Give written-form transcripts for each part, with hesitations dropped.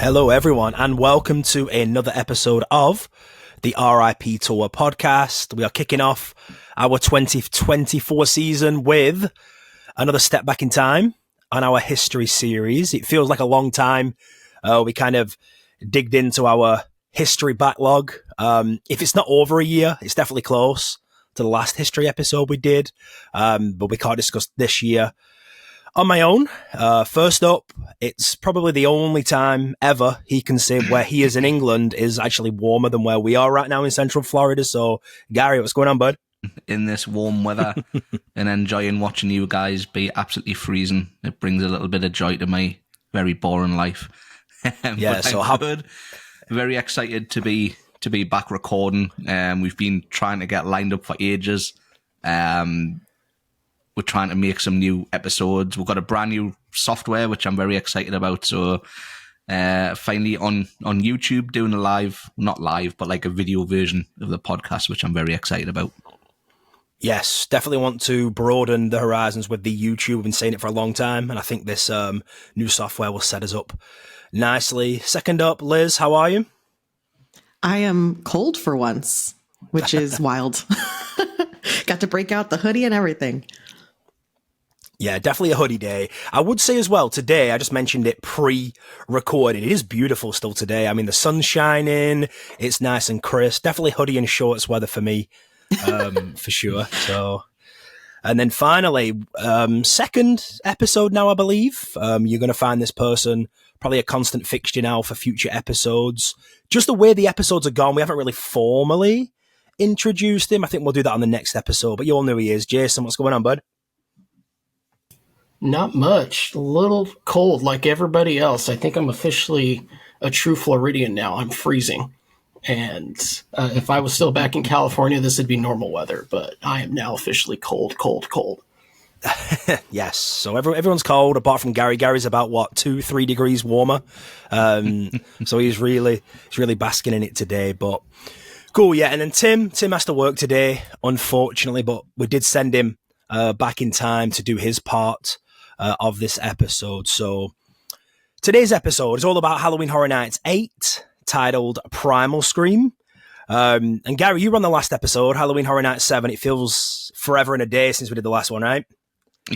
Hello, everyone, and welcome to another episode of the RIP Tour podcast. We are kicking off our 2024 season with another step back in time on our history series. It feels like a long time. We kind of digged into our history backlog. If it's not over a year, it's definitely close to the last history episode we did, but we can't discuss this year on my own. First up, it's probably the only time ever he can say where he is in England is actually warmer than where we are right now in Central Florida. So, Gary, what's going on, bud? In this warm weather and enjoying watching you guys be absolutely freezing. It brings a little bit of joy to my very boring life. Yeah, so how good? Very excited to be back recording. We've been trying to get lined up for ages. We're trying to make some new episodes. We've got a brand new software, which I'm very excited about. So finally on YouTube doing not live, but like a video version of the podcast, which I'm very excited about. Yes, definitely want to broaden the horizons with the YouTube. We've been saying it for a long time, and I think this new software will set us up nicely. Second up, Liz, how are you? I am cold for once, which is wild. Got to break out the hoodie and everything. Yeah, definitely a hoodie day. I would say as well, today, I just mentioned it pre-recorded. It is beautiful still today. I mean, the sun's shining. It's nice and crisp. Definitely hoodie and shorts weather for me, for sure. So, and then finally, second episode now, I believe. You're going to find this person probably a constant fixture now for future episodes. Just the way the episodes are gone, we haven't really formally introduced him. I think we'll do that on the next episode, but you all know who he is. Jason, what's going on, bud? Not much. A little cold like everybody else. I think I'm officially a true Floridian now. I'm freezing. And if I was still back in California, this would be normal weather. But I am now officially cold. Yes. So everyone's cold apart from Gary. Gary's about, 2-3 degrees warmer. So he's really basking in it today. But cool, yeah. And then Tim has to work today, unfortunately. But we did send him back in time to do his part of this episode. So today's episode is all about Halloween Horror Nights 8, titled Primal Scream. And Gary, you were on the last episode, Halloween Horror Nights 7. It feels forever and a day since we did the last one, right?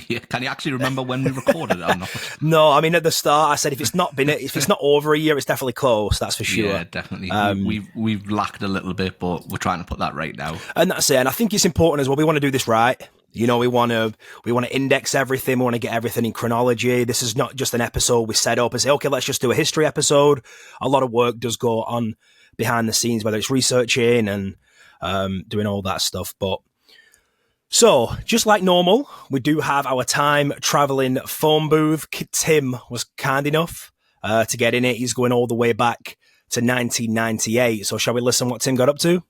Yeah, can you actually remember when we recorded it or not? No, I mean, at the start, I said if it's not over a year, it's definitely close. That's for sure. Yeah, definitely. We've lacked a little bit, but we're trying to put that right now. And that's it. And I think it's important as well. We want to do this right. You know, we want to index everything. We want to get everything in chronology. This is not just an episode we set up and say, okay, let's just do a history episode. A lot of work does go on behind the scenes, whether it's researching and doing all that stuff. But so, just like normal, we do have our time-traveling phone booth. Tim was kind enough to get in it. He's going all the way back to 1998. So, shall we listen what Tim got up to?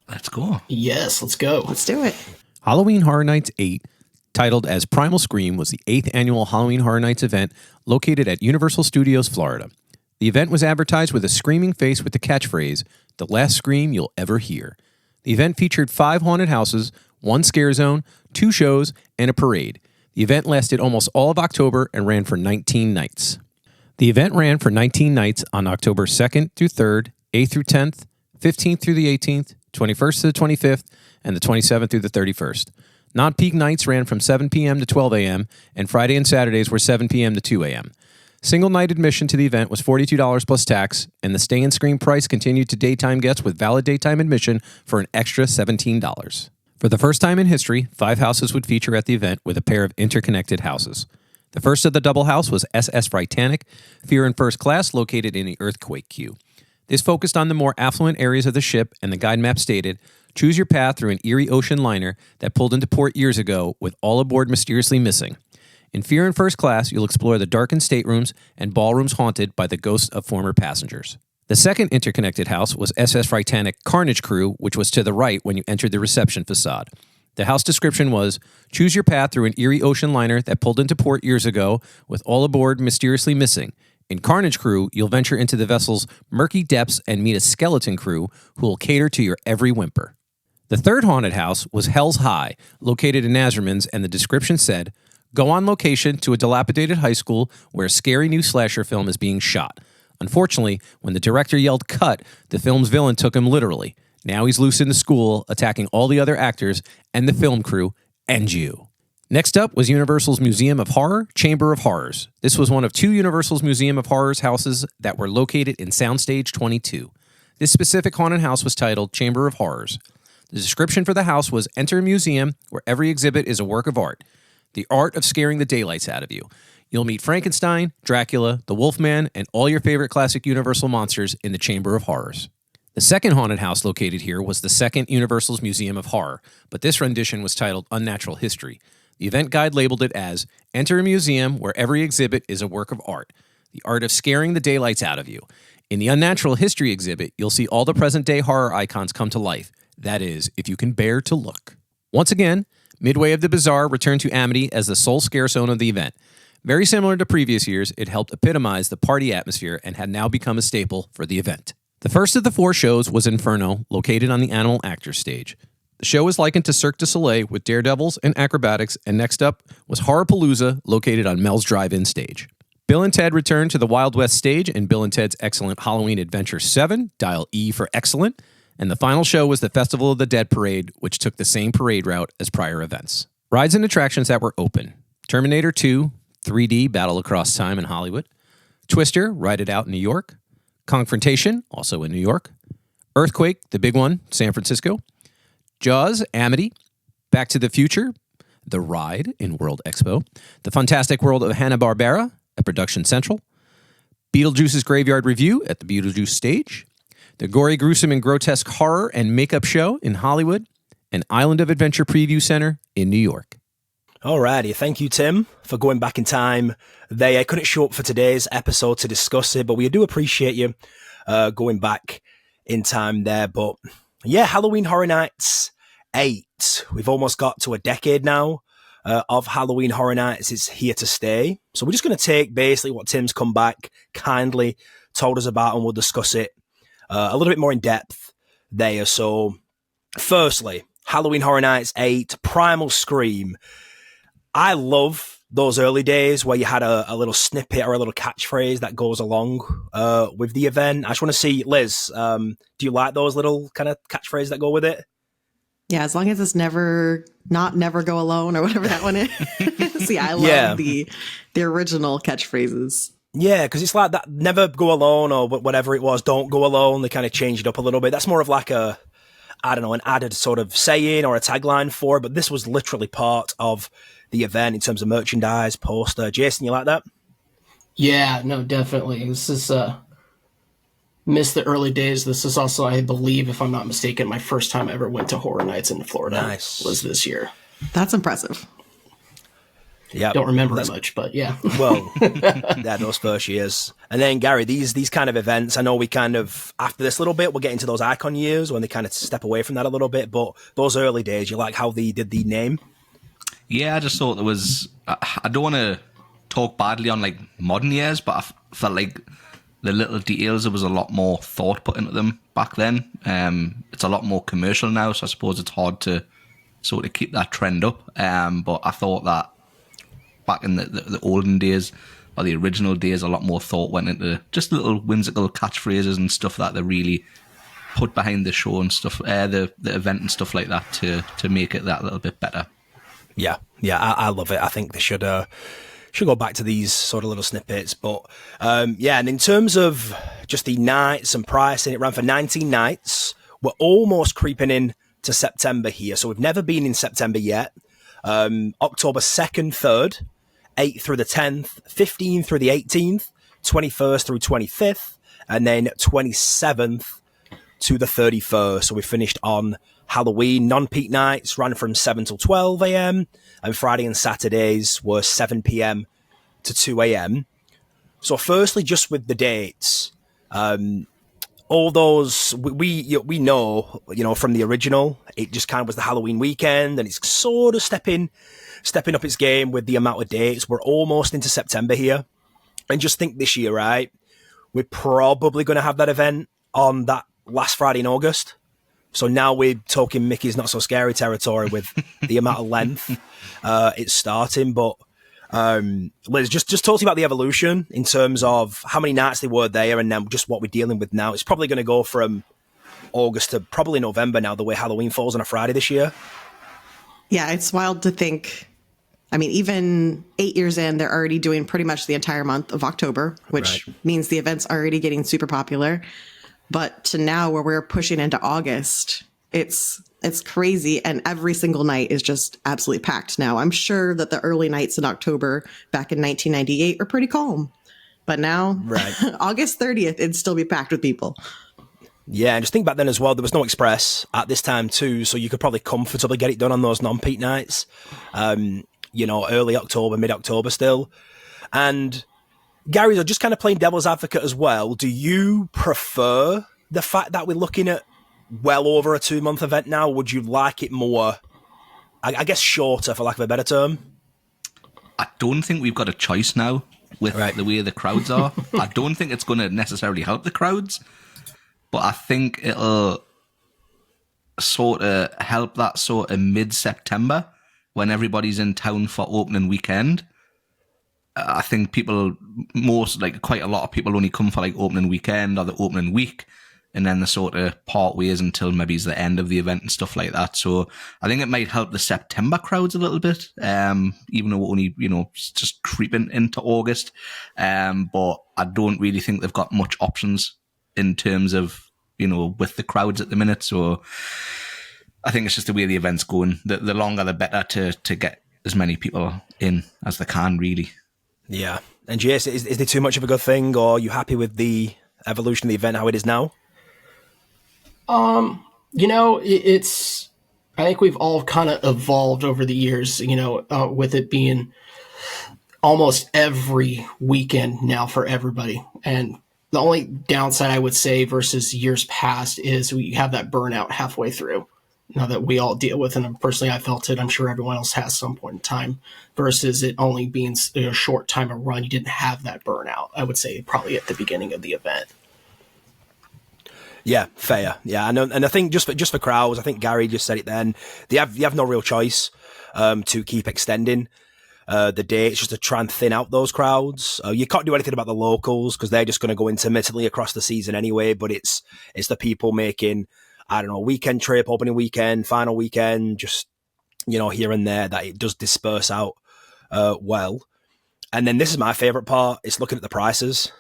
Let's go. Yes, let's go. Let's do it. Halloween Horror Nights 8, titled as Primal Scream, was the 8th annual Halloween Horror Nights event located at Universal Studios, Florida. The event was advertised with a screaming face with the catchphrase, "The last scream you'll ever hear." The event featured 5 haunted houses, 1 scare zone, 2 shows, and a parade. The event lasted almost all of October and ran for 19 nights. The event ran for 19 nights on October 2nd through 3rd, 8th through 10th, 15th through the 18th, 21st to the 25th, and the 27th through the 31st. Non-peak nights ran from 7 p.m. to 12 a.m., and Friday and Saturdays were 7 p.m. to 2 a.m. Single night admission to the event was $42 plus tax, and the stay and screen price continued to daytime guests with valid daytime admission for an extra $17. For the first time in history, 5 houses would feature at the event with a pair of interconnected houses. The first of the double house was SS Titanic, Fear in First Class, located in the earthquake queue. This focused on the more affluent areas of the ship, and the guide map stated, "Choose your path through an Erie ocean liner that pulled into port years ago with all aboard mysteriously missing. In Fear in First Class, you'll explore the darkened staterooms and ballrooms haunted by the ghosts of former passengers." The second interconnected house was SS Titanic Carnage Crew, which was to the right when you entered the reception facade. The house description was, "Choose your path through an Erie ocean liner that pulled into port years ago with all aboard mysteriously missing. In Carnage Crew, you'll venture into the vessel's murky depths and meet a skeleton crew who will cater to your every whimper." The third haunted house was Hell's High, located in Nazarman's, and the description said, "Go on location to a dilapidated high school where a scary new slasher film is being shot. Unfortunately, when the director yelled cut, the film's villain took him literally. Now he's loose in the school, attacking all the other actors and the film crew and you. Next up was Universal's Museum of Horror, Chamber of Horrors. This was one of 2 Universal's Museum of Horrors houses that were located in Soundstage 22. This specific haunted house was titled Chamber of Horrors. The description for the house was, enter a museum where every exhibit is a work of art. The art of scaring the daylights out of you. You'll meet Frankenstein, Dracula, the Wolfman, and all your favorite classic Universal monsters in the Chamber of Horrors. The second haunted house located here was the second Universal's Museum of Horror, but this rendition was titled Unnatural History. The event guide labeled it as, enter a museum where every exhibit is a work of art. The art of scaring the daylights out of you. In the Unnatural History exhibit, you'll see all the present-day horror icons come to life. That is, if you can bear to look. Once again, Midway of the Bazaar returned to Amity as the sole scare zone of the event. Very similar to previous years, it helped epitomize the party atmosphere and had now become a staple for the event. The first of the 4 shows was Inferno, located on the Animal Actors stage. The show was likened to Cirque du Soleil with daredevils and acrobatics, and next up was Horrorpalooza, located on Mel's Drive-In stage. Bill and Ted returned to the Wild West stage in Bill and Ted's Excellent Halloween Adventure 7, dial E for excellent, and the final show was the Festival of the Dead Parade, which took the same parade route as prior events. Rides and attractions that were open. Terminator 2, 3D Battle Across Time in Hollywood. Twister, Ride It Out in New York. Confrontation, also in New York. Earthquake, the big one, San Francisco. Jaws, Amity. Back to the Future, The Ride in World Expo. The Fantastic World of Hanna-Barbera at Production Central. Beetlejuice's Graveyard Review at the Beetlejuice stage. The Gory, Gruesome, and Grotesque Horror and Makeup Show in Hollywood. And Island of Adventure Preview Center in New York. Alrighty, thank you, Tim, for going back in time. They couldn't show up for today's episode to discuss it, but we do appreciate you going back in time there. But yeah, Halloween Horror Nights 8. We've almost got to a decade now of Halloween Horror Nights. It's here to stay. So we're just going to take basically what Tim's come back kindly told us about, and we'll discuss it a little bit more in depth there. So firstly, Halloween Horror Nights 8, Primal Scream. I love those early days where you had a little snippet or a little catchphrase that goes along with the event. I just want to see, Liz, do you like those little kind of catchphrases that go with it? Yeah, as long as it's never go alone or whatever that one is. See, I love the original catchphrases. Yeah, because it's like that, never go alone or whatever it was, don't go alone. They kind of changed it up a little bit. That's more of like an added sort of saying or a tagline for it, but this was literally part of the event in terms of merchandise, poster. Jason, you like that? Yeah, no, definitely. This is missed the early days. This is also, I believe, if I'm not mistaken, my first time I ever went to Horror Nights in Florida. Nice. Was this year. That's impressive. Yeah, don't remember much, but yeah. Well, yeah, those first years. And then Gary, these kind of events, I know we kind of, after this little bit, we'll get into those icon years when they kind of step away from that a little bit, but those early days, you like how they did the name? Yeah, I just thought there was, I don't want to talk badly on like modern years, but I felt like the little details, there was a lot more thought put into them back then. It's a lot more commercial now, so I suppose it's hard to sort of keep that trend up. But I thought that back in the olden days, or the original days, a lot more thought went into just little whimsical catchphrases and stuff that they really put behind the show and stuff, the event and stuff like that to make it that little bit better. Yeah, I love it. I think they should go back to these sort of little snippets. But yeah, and in terms of just the nights and pricing, it ran for 19 nights. We're almost creeping in to September here, so we've never been in September yet. October 2nd, 3rd, 8th through the 10th, 15th through the 18th, 21st through 25th, and then 27th to the 31st. So we finished on Halloween. Non-peak nights ran from 7 till 12 a.m. and Friday and Saturdays were 7 p.m. to 2 a.m. So firstly, just with the dates, all those, we know, from the original, it just kind of was the Halloween weekend, and it's sort of stepping up its game with the amount of dates. We're almost into September here. And just think this year, right? We're probably going to have that event on that last Friday in August. So now we're talking Mickey's Not So Scary territory with the amount of length it's starting. But Liz, just talk to me about the evolution in terms of how many nights they were there and then just what we're dealing with now. It's probably going to go from August to probably November now, the way Halloween falls on a Friday this year. Yeah, it's wild to think. I mean, even 8 years in, they're already doing pretty much the entire month of October, which means the event's already getting super popular. But to now where we're pushing into August, it's crazy. And every single night is just absolutely packed now. I'm sure that the early nights in October back in 1998 were pretty calm. But now, August 30th, it'd still be packed with people. Yeah, and just think back then as well, there was no express at this time too, so you could probably comfortably get it done on those non-peak nights. Early October, mid-October still. And Gary, just kind of playing devil's advocate as well, do you prefer the fact that we're looking at well over a 2-month event now? Would you like it more, I guess, shorter, for lack of a better term? I don't think we've got a choice now with the way the crowds are. I don't think it's going to necessarily help the crowds, but I think it'll sort of help that sort of mid-September when everybody's in town for opening weekend. I think quite a lot of people only come for like opening weekend or the opening week, and then they sort of part ways until maybe it's the end of the event and stuff like that. So I think it might help the September crowds a little bit, even though we're only, just creeping into August. But I don't really think they've got much options in terms of, with the crowds at the minute. So I think it's just the way the event's going. The longer, the better to get as many people in as they can, really. Yeah. And Jace, is there too much of a good thing, or are you happy with the evolution of the event, how it is now? It's. I think we've all kind of evolved over the years, with it being almost every weekend now for everybody. And the only downside I would say versus years past is we have that burnout halfway through. Now that we all deal with, and personally I felt it, I'm sure everyone else has some point in time, versus it only being a short time of run. You didn't have that burnout, I would say, probably at the beginning of the event. Yeah, fair. Yeah, and I think just for crowds, I think Gary just said it then, you have no real choice to keep extending the dates just to try and thin out those crowds. You can't do anything about the locals because they're just going to go intermittently across the season anyway, but it's the people making, I don't know, weekend trip, opening weekend, final weekend, just, here and there, that it does disperse out well. And then this is my favorite part. It's looking at the prices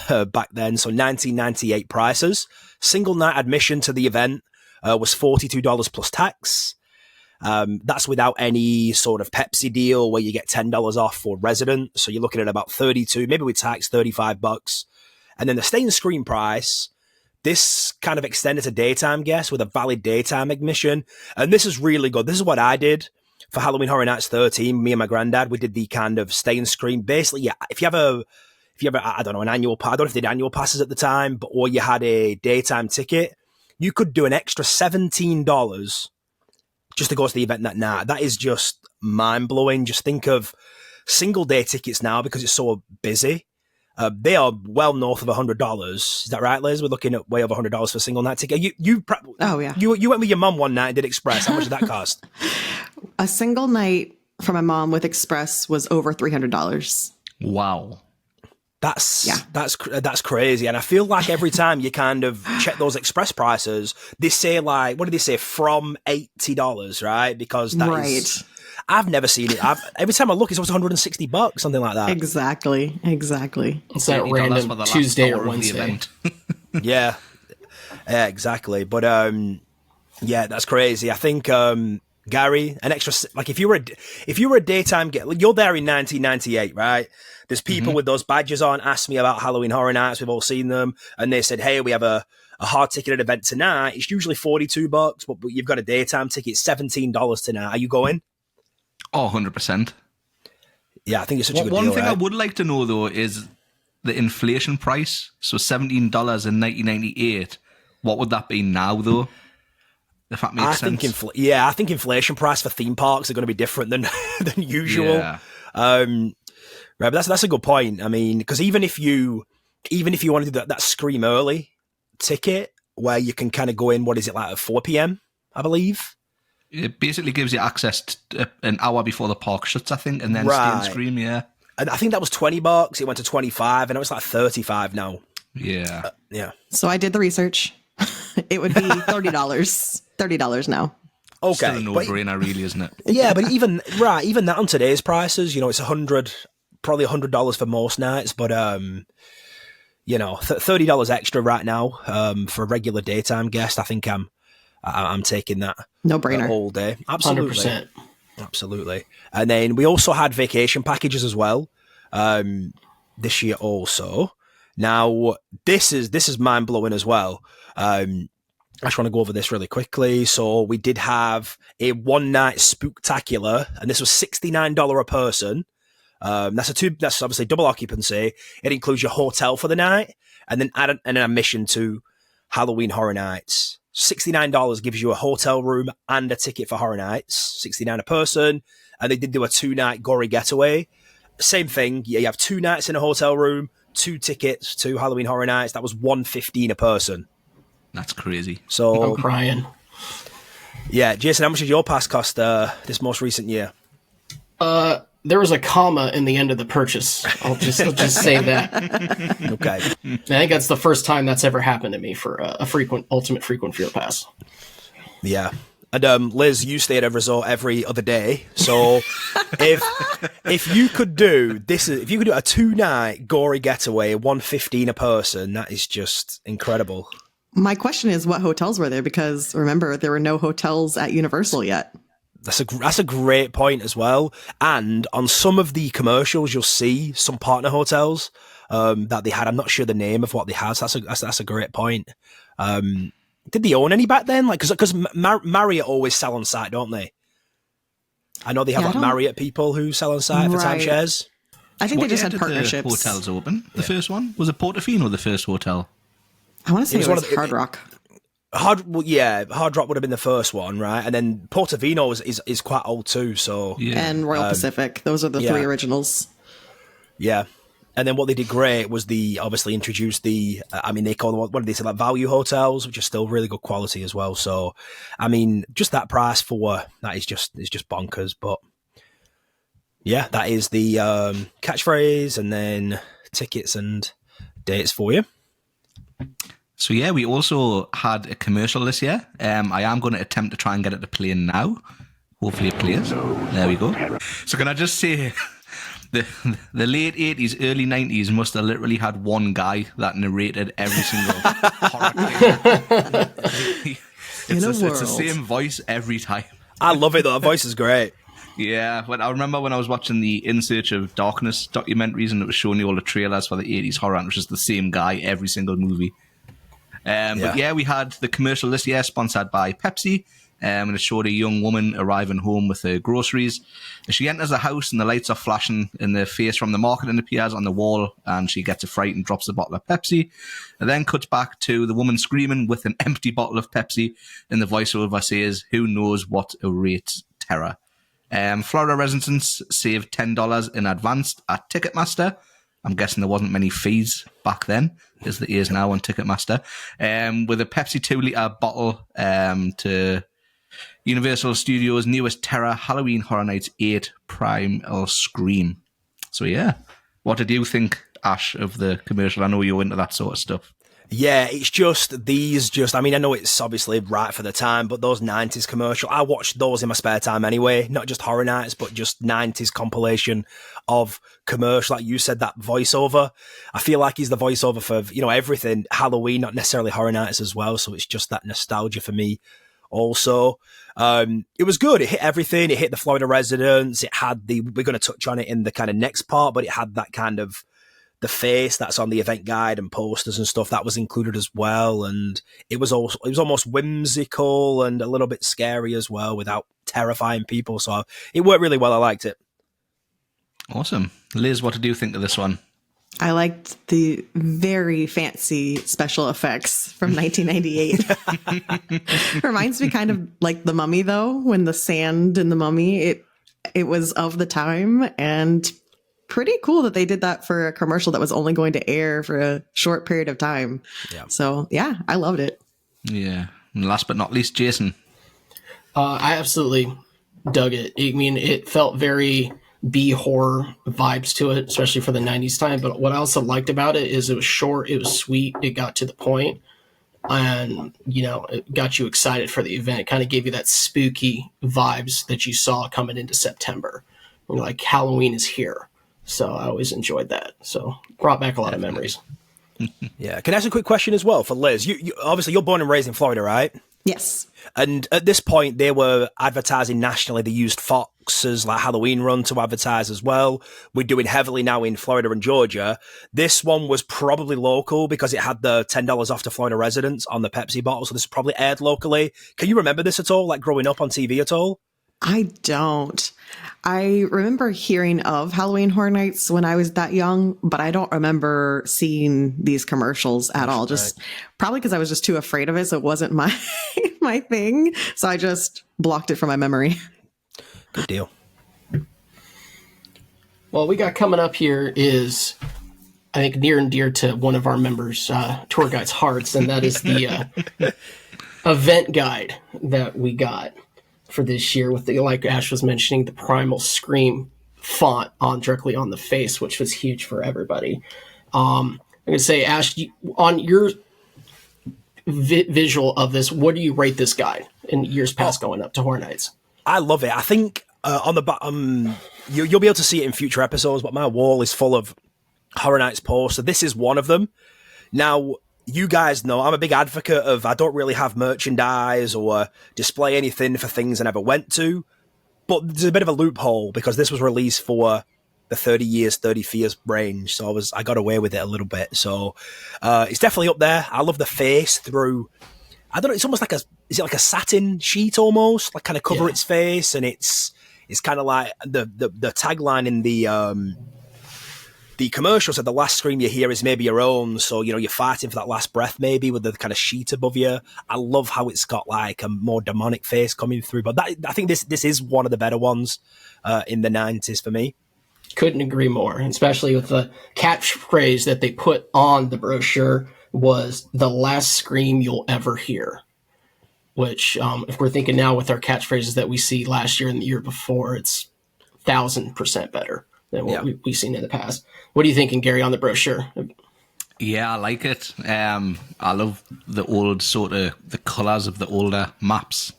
back then. So 1998 prices. Single night admission to the event was $42 plus tax. That's without any sort of Pepsi deal where you get $10 off for resident. So you're looking at about 32, maybe with tax, $35. And then the stay and screen price, this kind of extended to daytime guests with a valid daytime admission. And this is really good. This is what I did for Halloween Horror Nights 13. Me and my granddad, we did the kind of stay and screen. Basically, yeah, if you have I don't know, an annual pass, I don't know if they did annual passes at the time, or you had a daytime ticket, you could do an extra $17 just to go to the event that night. That is just mind-blowing. Just think of single day tickets now, because it's so busy. They are well north of $100. Is that right, Liz? We're looking at way over $100 for a single night ticket. Oh yeah. You went with your mum one night and did Express. How much did that cost? A single night for my mom with Express was over $300. Wow. That's crazy. And I feel like every time you kind of check those Express prices, they say like, what did they say? From $80, right? Because that is, I've never seen it. Every time I look, it's always $160, something like that. Exactly. It's that random Tuesday or Wednesday. Yeah, exactly. But yeah, that's crazy. I think Gary, an extra, like if you were a daytime guest, you're there in 1998, right? There's people with those badges on asked me about Halloween Horror Nights. We've all seen them, and they said, "Hey, we have a hard ticketed event tonight. It's usually $42, but you've got a daytime ticket, $17 tonight. Are you going?" Oh, 100%. Yeah, I think it's such a good deal. One thing I would like to know, though, is the inflation price. So $17 in 1998. What would that be now, though? If that makes sense. I think inflation price for theme parks are going to be different than usual. Yeah. Right, but that's a good point. I mean, because even if you want to do that Scream early ticket where you can kind of go in, what is it, like at 4 p.m., I believe? It basically gives you access to an hour before the park shuts, I think, and then stay and Right. scream, yeah. And I think that was $20. It went to 25, and it was like 35 now. Yeah. Yeah. So I did the research. It would be $30. $30 now. Okay. Still a but- no-brainer, really, isn't it? yeah, but even that on today's prices, it's probably $100 for most nights, but $30 extra right now for a regular daytime guest. I think I'm taking that No brainer. all day. Absolutely. 100%. Absolutely. And then we also had vacation packages as well this year also. Now, this is mind-blowing as well. I just want to go over this really quickly. So we did have a one-night spooktacular, and this was $69 a person. That's obviously double occupancy. It includes your hotel for the night, and then add an admission to Halloween Horror Nights. $69 gives you a hotel room and a ticket for Horror Nights. $69 a person, and they did do a 2-night gory getaway. Same thing. Yeah, you have 2 nights in a hotel room, 2 tickets to Halloween Horror Nights. That was $115 a person. That's crazy. So I'm crying. yeah, Jason, how much did your pass cost this most recent year? There was a comma in the end of the purchase. I'll just say that. Okay. I think that's the first time that's ever happened to me for a ultimate frequent fear pass. Yeah. And Liz, you stay at a resort every other day. So if you could do this, if you could do a 2-night gory getaway, $115 a person, that is just incredible. My question is, what hotels were there? Because remember, there were no hotels at Universal yet. That's a great point as well. And on some of the commercials, you'll see some partner hotels that they had. I'm not sure the name of what they had. So that's a great point. Did they own any back then? Like, because Marriott always sell on site, don't they? I know they have Marriott people who sell on site for Right. timeshares. I think What they just year had did partnerships. the hotels open? The first one? Was it Portofino the first hotel? I want to say was it one was of the- Hard Rock. Hard Rock would have been the first one, right? And then Portofino is quite old too. So Yeah. And Royal Pacific. Those are the yeah. 3 originals. yeah. And then what they did great was obviously introduced they call them, what did they say, like value hotels, which are still really good quality as well. So, I mean, just that price for that is just bonkers. But yeah, that is the catchphrase and then tickets and dates for you. So yeah, we also had a commercial this year. I am going to attempt to try and get it to play now. Hopefully it plays. There we go. So can I just say, the late 80s, early 90s must have literally had one guy that narrated every single horror game. It's the same voice every time. I love it though. That voice is great. Yeah, but I remember when I was watching the In Search of Darkness documentaries and it was showing you all the trailers for the 80s horror, and it was just the same guy every single movie. But yeah, we had the commercial this year sponsored by Pepsi, and it showed a young woman arriving home with her groceries. She enters the house and the lights are flashing and the face from the marketing appears on the wall, and she gets a fright and drops the bottle of Pepsi. And then cuts back to the woman screaming with an empty bottle of Pepsi, and the voiceover says, "Who knows what awaits terror?" Florida residents saved $10 in advance at Ticketmaster. I'm guessing there wasn't many fees back then, as there is now on Ticketmaster. With a Pepsi 2-litre bottle to Universal Studios' newest terror, Halloween Horror Nights 8 Primal Scream. So yeah, what did you think, Ash, of the commercial? I know you're into that sort of stuff. Yeah, it's just I mean, I know it's obviously right for the time, but those 90s commercial, I watched those in my spare time anyway, not just Horror Nights, but just 90s compilation of commercial. Like you said, that voiceover, I feel like he's the voiceover for, everything Halloween, not necessarily Horror Nights as well. So it's just that nostalgia for me also. It was good. It hit everything. It hit the Florida residents. It had we're going to touch on it in the kind of next part, but it had that kind of the face that's on the event guide and posters and stuff that was included as well. And it was almost whimsical and a little bit scary as well without terrifying people. So it worked really well. I liked it. Awesome. Liz, what did you think of this one? I liked the very fancy special effects from 1998. Reminds me kind of like The Mummy, though, when the sand in The Mummy, it was of the time, and pretty cool that they did that for a commercial that was only going to air for a short period of time. Yeah. So yeah, I loved it. Yeah. And last but not least, Jason. I absolutely dug it. I mean, it felt very B horror vibes to it, especially for the 90s time. But what I also liked about it is it was short, it was sweet, it got to the point, and, it got you excited for the event. It kind of gave you that spooky vibes that you saw coming into September. Like, Halloween is here. So I always enjoyed that. So brought back a lot of memories. Yeah. Can I ask a quick question as well for Liz? You obviously, you're born and raised in Florida, right? Yes. And at this point, they were advertising nationally. They used Fox's like Halloween run to advertise as well. We're doing heavily now in Florida and Georgia. This one was probably local because it had the $10 off to Florida residents on the Pepsi bottle. So this probably aired locally. Can you remember this at all? Like growing up on TV at all? I don't. I remember hearing of Halloween Horror Nights when I was that young, but I don't remember seeing these commercials at all. Just probably because I was just too afraid of it. So it wasn't my my thing. So I just blocked it from my memory. Good deal. Well, we got coming up here is, I think, near and dear to one of our members, tour guides' hearts, and that is the event guide that we got for this year with the, like Ash was mentioning, the Primal Scream font directly on the face, which was huge for everybody. I'm going to say, Ash, on your visual of this, what do you rate this guide in years past going up to Horror Nights? I love it. I think on the bottom, you'll be able to see it in future episodes, but my wall is full of Horror Nights posts. So this is one of them. Now, you guys know I'm a big advocate of I don't really have merchandise or display anything for things I never went to. But there's a bit of a loophole because this was released for the 30 years range. So I got away with it a little bit. So it's definitely up there. I love the face through, I don't know, it's almost like is it like a satin sheet almost? Like kind of cover its face, and it's kind of like the tagline in the commercial said the last scream you hear is maybe your own. So, you're fighting for that last breath maybe with the kind of sheet above you. I love how it's got like a more demonic face coming through. But I think this is one of the better ones in the 90s for me. Couldn't agree more, especially with the catchphrase that they put on the brochure was the last scream you'll ever hear. Which, if we're thinking now with our catchphrases that we see last year and the year before, it's 1,000% better than what we've seen in the past. What are you thinking, Gary, on the brochure? Yeah, I like it. I love the old the colours of the older maps.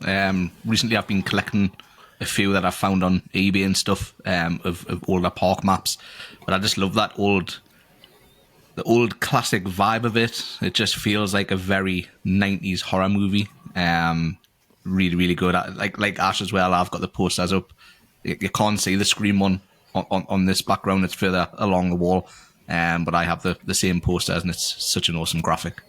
Recently I've been collecting a few that I found on eBay and stuff of older park maps. But I just love the old classic vibe of it. It just feels like a very 90s horror movie. Really, really good. Like Ash as well, I've got the posters up. You can't see the Scream one on this background. It's further along the wall, but I have the same posters, and it's such an awesome graphic.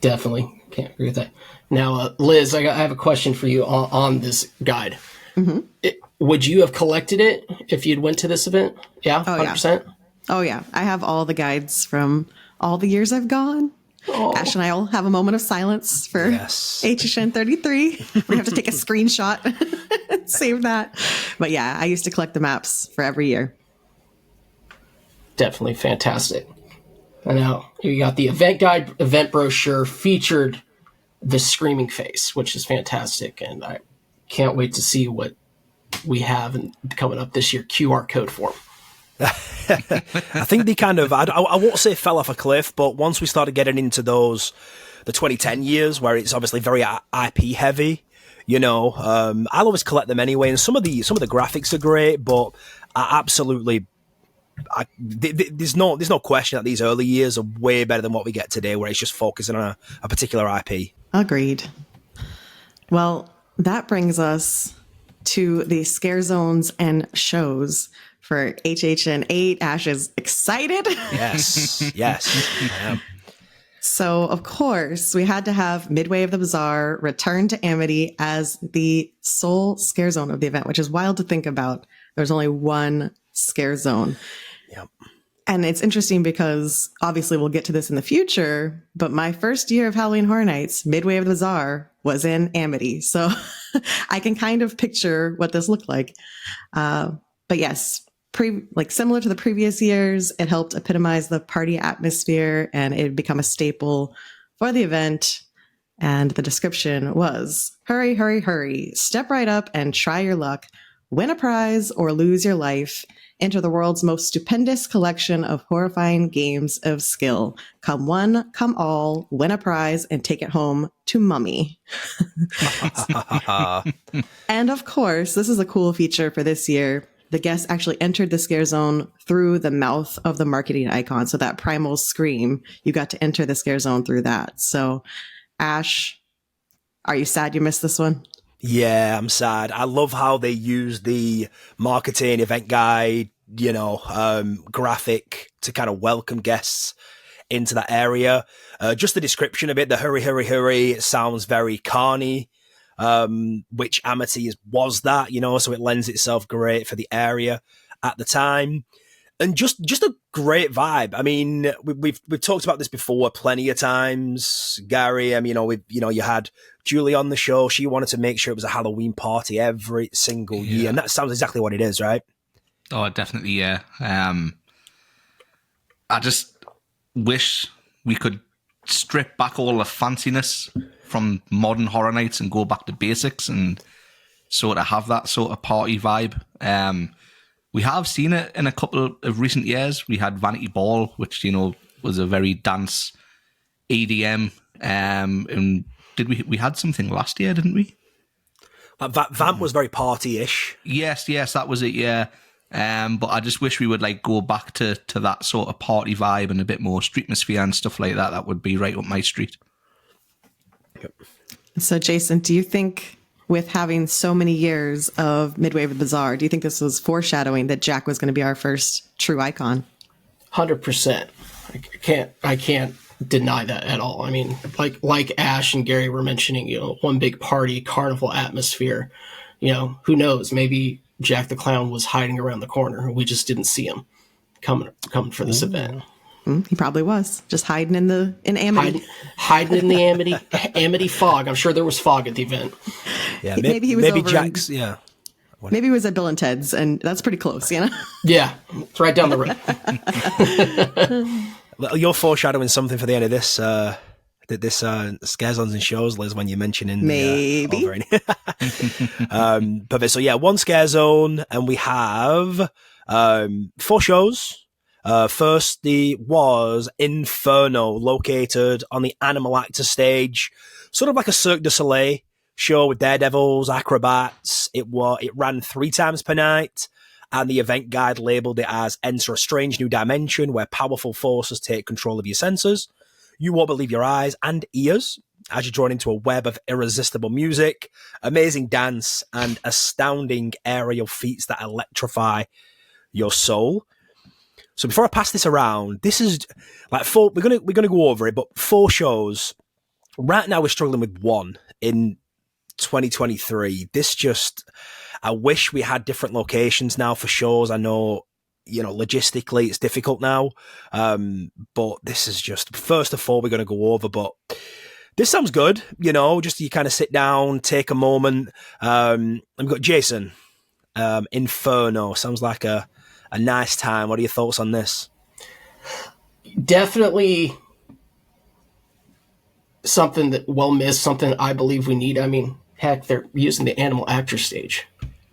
Definitely can't agree with that. Now, Liz, I have a question for you on this guide. Mm-hmm. Would you have collected it if you'd went to this event? Yeah, 100%? Oh yeah, I have all the guides from all the years I've gone. Oh. Ash and I will have a moment of silence for HHN 33. We have to take a screenshot and save that. But yeah, I used to collect the maps for every year. Definitely fantastic. I know. You got the event guide, event brochure featured the Screaming Face, which is fantastic. And I can't wait to see what we have coming up this year, QR code form. I think they kind of, I won't say fell off a cliff, but once we started getting into the 2010 years where it's obviously very IP heavy, I'll always collect them anyway. And some of the graphics are great, but there's no question that these early years are way better than what we get today, where it's just focusing on a particular IP. Agreed. Well, that brings us to the scare zones and shows for HHN 8. Ash is excited. Yes, I am. So, of course, we had to have Midway of the Bazaar return to Amity as the sole scare zone of the event, which is wild to think about. There's only one scare zone. Yep. And it's interesting because obviously we'll get to this in the future, but my first year of Halloween Horror Nights, Midway of the Bazaar was in Amity. So I can kind of picture what this looked like. But yes, similar to the previous years, it helped epitomize the party atmosphere and it had become a staple for the event. And the description was, hurry, hurry, hurry. Step right up and try your luck. Win a prize or lose your life. Enter the world's most stupendous collection of horrifying games of skill. Come one, come all, win a prize, and take it home to Mummy. And of course, this is a cool feature for this year. The guests actually entered the scare zone through the mouth of the marketing icon. So that primal scream, you got to enter the scare zone through that. So Ash, are you sad you missed this one? Yeah, I'm sad. I love how they use the marketing event guide, graphic to kind of welcome guests into that area. Just the description of it, the hurry, hurry, hurry, it sounds very carny, which Amity was that, so it lends itself great for the area at the time. And just a great vibe. I mean, we've talked about this before plenty of times, Gary. I mean, you had Julie on the show. She wanted to make sure it was a Halloween party every single year, and that sounds exactly what it is, right? Oh, definitely, yeah. I just wish we could strip back all the fanciness from modern Horror Nights and go back to basics and sort of have that sort of party vibe. We have seen it in a couple of recent years. We had Vanity Ball, which, was a very dance EDM. And we had something last year, didn't we? Vamp was very party-ish. Yes, that was it, yeah. But I just wish we would go back to that sort of party vibe and a bit more streetmosphere and stuff like that. That would be right up my street. Yep. So Jason, do you think with having so many years of Midway Bazaar, do you think this was foreshadowing that Jack was going to be our first true icon? 100%. I can't deny that at all. I mean, like Ash and Gary were mentioning, one big party, carnival atmosphere. Who knows? Maybe Jack the Clown was hiding around the corner and we just didn't see him coming for this event. He probably was just hiding in Amity. Hiding in the Amity fog. I'm sure there was fog at the event. Yeah, maybe he was over Jack's. Yeah, maybe he was at Bill and Ted's, and that's pretty close, Yeah, it's right down the road. You're foreshadowing something for the end of this scare zones and shows, Liz, when you're mentioning maybe. Perfect. So yeah, one scare zone, and we have 4 shows. First, was Inferno, located on the Animal Actor stage, sort of like a Cirque du Soleil show with daredevils, acrobats. It ran 3 times per night, and the event guide labeled it as "Enter a strange new dimension where powerful forces take control of your senses. You won't believe your eyes and ears as you're drawn into a web of irresistible music, amazing dance, and astounding aerial feats that electrify your soul." So before I pass this around, this is like 4. We're gonna go over it, but 4 shows. Right now, we're struggling with 1 in 2023. I wish we had different locations now for shows. I know, logistically it's difficult now, but this is just first of 4 we're gonna go over. But this sounds good, just you kind of sit down, take a moment. I've got Jason. Inferno sounds like a nice time. What are your thoughts on this? Definitely something that well missed, something I believe we need. I mean, heck, they're using the Animal Actor stage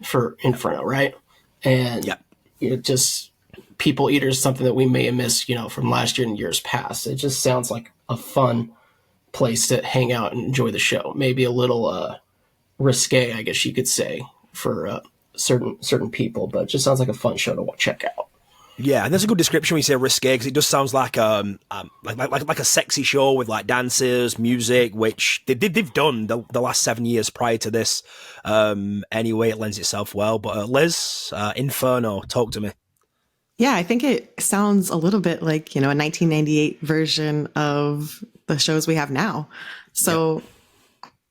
for Inferno, right? And just People Eater is something that we may have missed, from last year and years past. It just sounds like a fun place to hang out and enjoy the show. Maybe a little risque, I guess you could say, for certain people, but it just sounds like a fun show to check out. Yeah, and there's a good description when you say risque, because it just sounds like like a sexy show with like dances, music, which they've done the last 7 years prior to this. Anyway, it lends itself well. But Liz, Inferno, talk to me. Yeah, I think it sounds a little bit like, a 1998 version of the shows we have now. So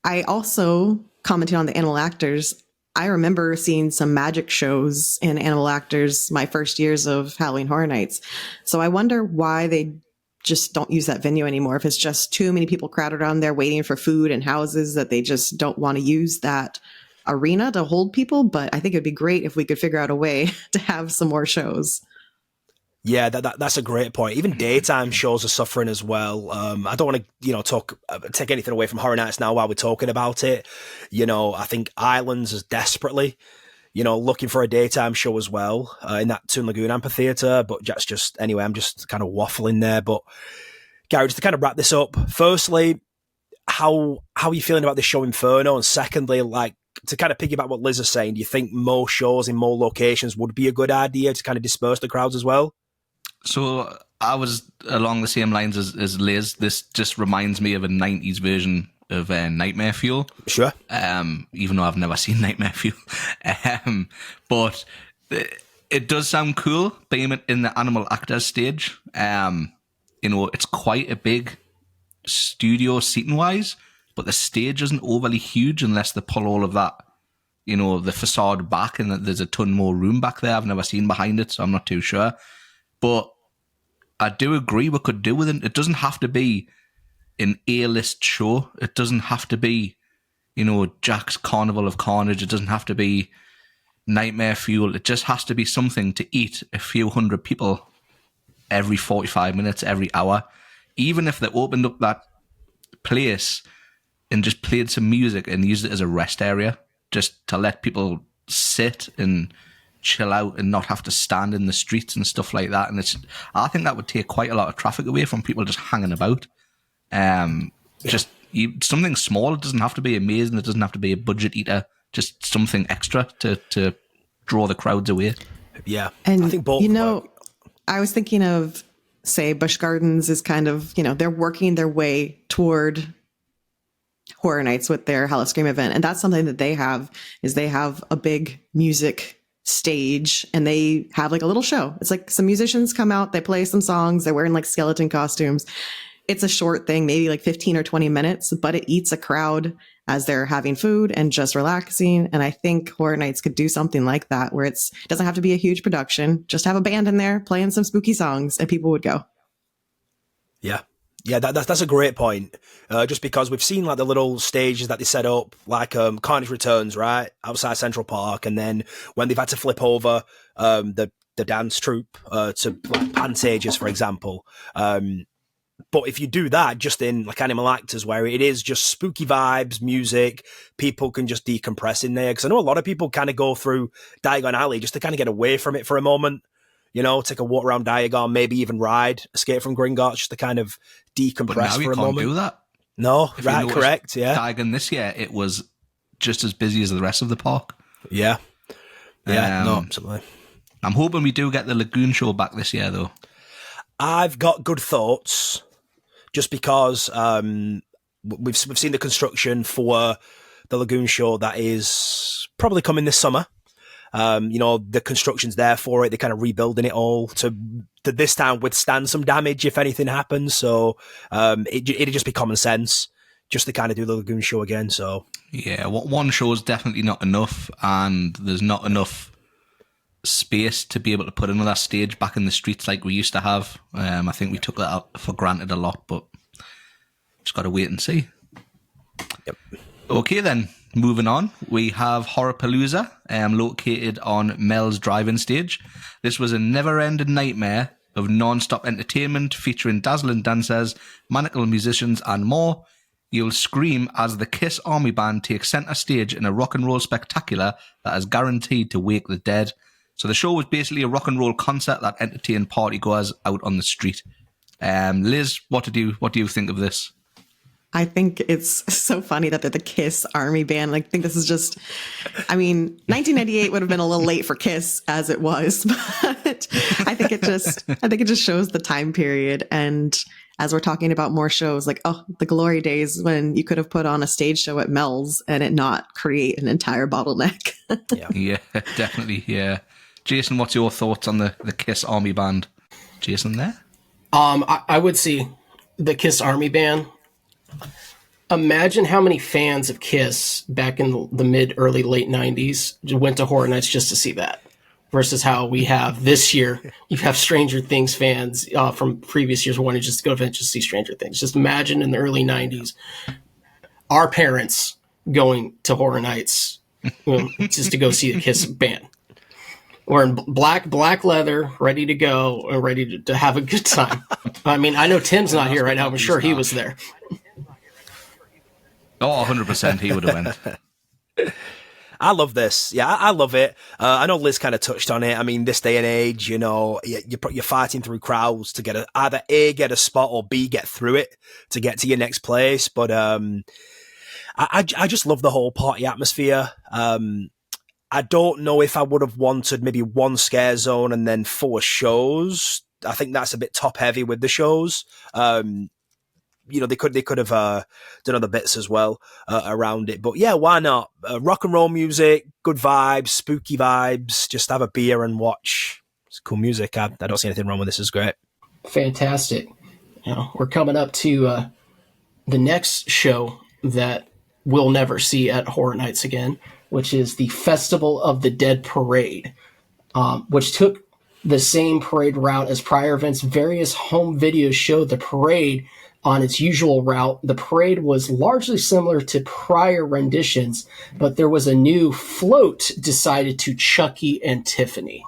I also commented on the Animal Actors. I remember seeing some magic shows in Animal Actors my first years of Halloween Horror Nights. So I wonder why they just don't use that venue anymore. If it's just too many people crowded around there waiting for food and houses that they just don't want to use that arena to hold people. But I think it'd be great if we could figure out a way to have some more shows. Yeah, that's a great point. Even daytime shows are suffering as well. I don't want to, take anything away from Horror Nights now while we're talking about it. I think Islands is desperately, looking for a daytime show as well in that Toon Lagoon amphitheater. But that's just, anyway, I'm just kind of waffling there. But Gary, just to kind of wrap this up, firstly, how are you feeling about this show Inferno? And secondly, like, to kind of piggyback what Liz is saying, do you think more shows in more locations would be a good idea to kind of disperse the crowds as well? So I was along the same lines as Liz. This just reminds me of a 90s version of Nightmare Fuel. Sure. Even though I've never seen Nightmare Fuel. But it does sound cool being in the Animal Actors stage. It's quite a big studio seating-wise, but the stage isn't overly huge unless they pull all of that, the facade back, and there's a ton more room back there. I've never seen behind it, so I'm not too sure. But I do agree we could do with it. It doesn't have to be an A-list show. It doesn't have to be, Jack's Carnival of Carnage. It doesn't have to be Nightmare Fuel. It just has to be something to eat a few hundred people every 45 minutes, every hour. Even if they opened up that place and just played some music and used it as a rest area, just to let people sit and chill out and not have to stand in the streets and stuff like that. And I think that would take quite a lot of traffic away from people just hanging about. Something small. It doesn't have to be amazing. It doesn't have to be a budget eater. Just something extra to draw the crowds away. Yeah. And I think both I was thinking of, say, Busch Gardens is kind of, they're working their way toward Horror Nights with their Howl-O-Scream event. And that's something that they have a big music stage, and they have like a little show. It's like some musicians come out, they play some songs, they're wearing like skeleton costumes. It's a short thing, maybe like 15 or 20 minutes, but it eats a crowd as they're having food and just relaxing. And I think Horror Nights could do something like that, where it doesn't have to be a huge production. Just have a band in there playing some spooky songs and people would go. Yeah. Yeah, that's a great point. Just because we've seen like the little stages that they set up, like Carnage Returns, right, outside Central Park, and then when they've had to flip over the dance troupe to like Pantages, for example. But if you do that just in like Animal Actors, where it is just spooky vibes, music, people can just decompress in there. Because I know a lot of people kind of go through Diagon Alley just to kind of get away from it for a moment. Take a walk around Diagon, maybe even ride Escape from Gringotts just to kind of decompress for a moment. But now you can't do that. No, right, correct, yeah. Diagon this year, it was just as busy as the rest of the park. Yeah. Yeah, no, absolutely. I'm hoping we do get the Lagoon show back this year, though. I've got good thoughts, just because we've seen the construction for the Lagoon show that is probably coming this summer. The construction's there for it. They're kind of rebuilding it all to this time withstand some damage if anything happens. So it'd just be common sense just to kind of do the Lagoon show again. So yeah, one show is definitely not enough, and there's not enough space to be able to put another stage back in the streets like we used to have. I think we took that for granted a lot, but just got to wait and see. Yep. Okay then. Moving on, we have Horrorpalooza, located on Mel's Drive-In Stage. This was a never-ending nightmare of non-stop entertainment featuring dazzling dancers, maniacal musicians, and more. You'll scream as the Kiss Army Band takes centre stage in a rock and roll spectacular that is guaranteed to wake the dead. So the show was basically a rock and roll concert that entertained partygoers out on the street. Liz, what do you think of this? I think it's so funny that they're the Kiss Army Band. Like, I think this is just, 1998 would have been a little late for Kiss as it was, but I think it just shows the time period. And as we're talking about more shows, like, the glory days when you could have put on a stage show at Mel's and it not create an entire bottleneck. Yeah, definitely. Yeah. Jason, what's your thoughts on the Kiss Army Band? Jason there? I would see the Kiss Army Band. Imagine how many fans of Kiss back in the mid-early late 90s went to Horror Nights just to see that, versus how we have this year. You have Stranger Things fans from previous years wanting just to go to events just to see Stranger Things. Just imagine in the early 90s, our parents going to Horror Nights just to go see the Kiss band. wearing black leather, ready to go, and ready to have a good time. I mean, I know Tim's not here right now. I'm sure he was there. Oh, 100% he would have went. I love this. Yeah, I love it. I know Liz kind of touched on it. I mean, this day and age, you know, you're fighting through crowds to get either A, get a spot, or B, get through it to get to your next place. But I just love the whole party atmosphere. I don't know if I would have wanted maybe one scare zone and then 4 shows. I think that's a bit top heavy with the shows. You know, they could have done other bits as well around it. But yeah, why not? Rock and roll music, good vibes, spooky vibes. Just have a beer and watch. It's cool music. I don't see anything wrong with this. It's great. Fantastic. You know, we're coming up to the next show that we'll never see at Horror Nights again, which is the Festival of the Dead Parade, which took the same parade route as prior events. Various home videos showed the parade on its usual route. The parade was largely similar to prior renditions, but there was a new float decided to Chucky and Tiffany.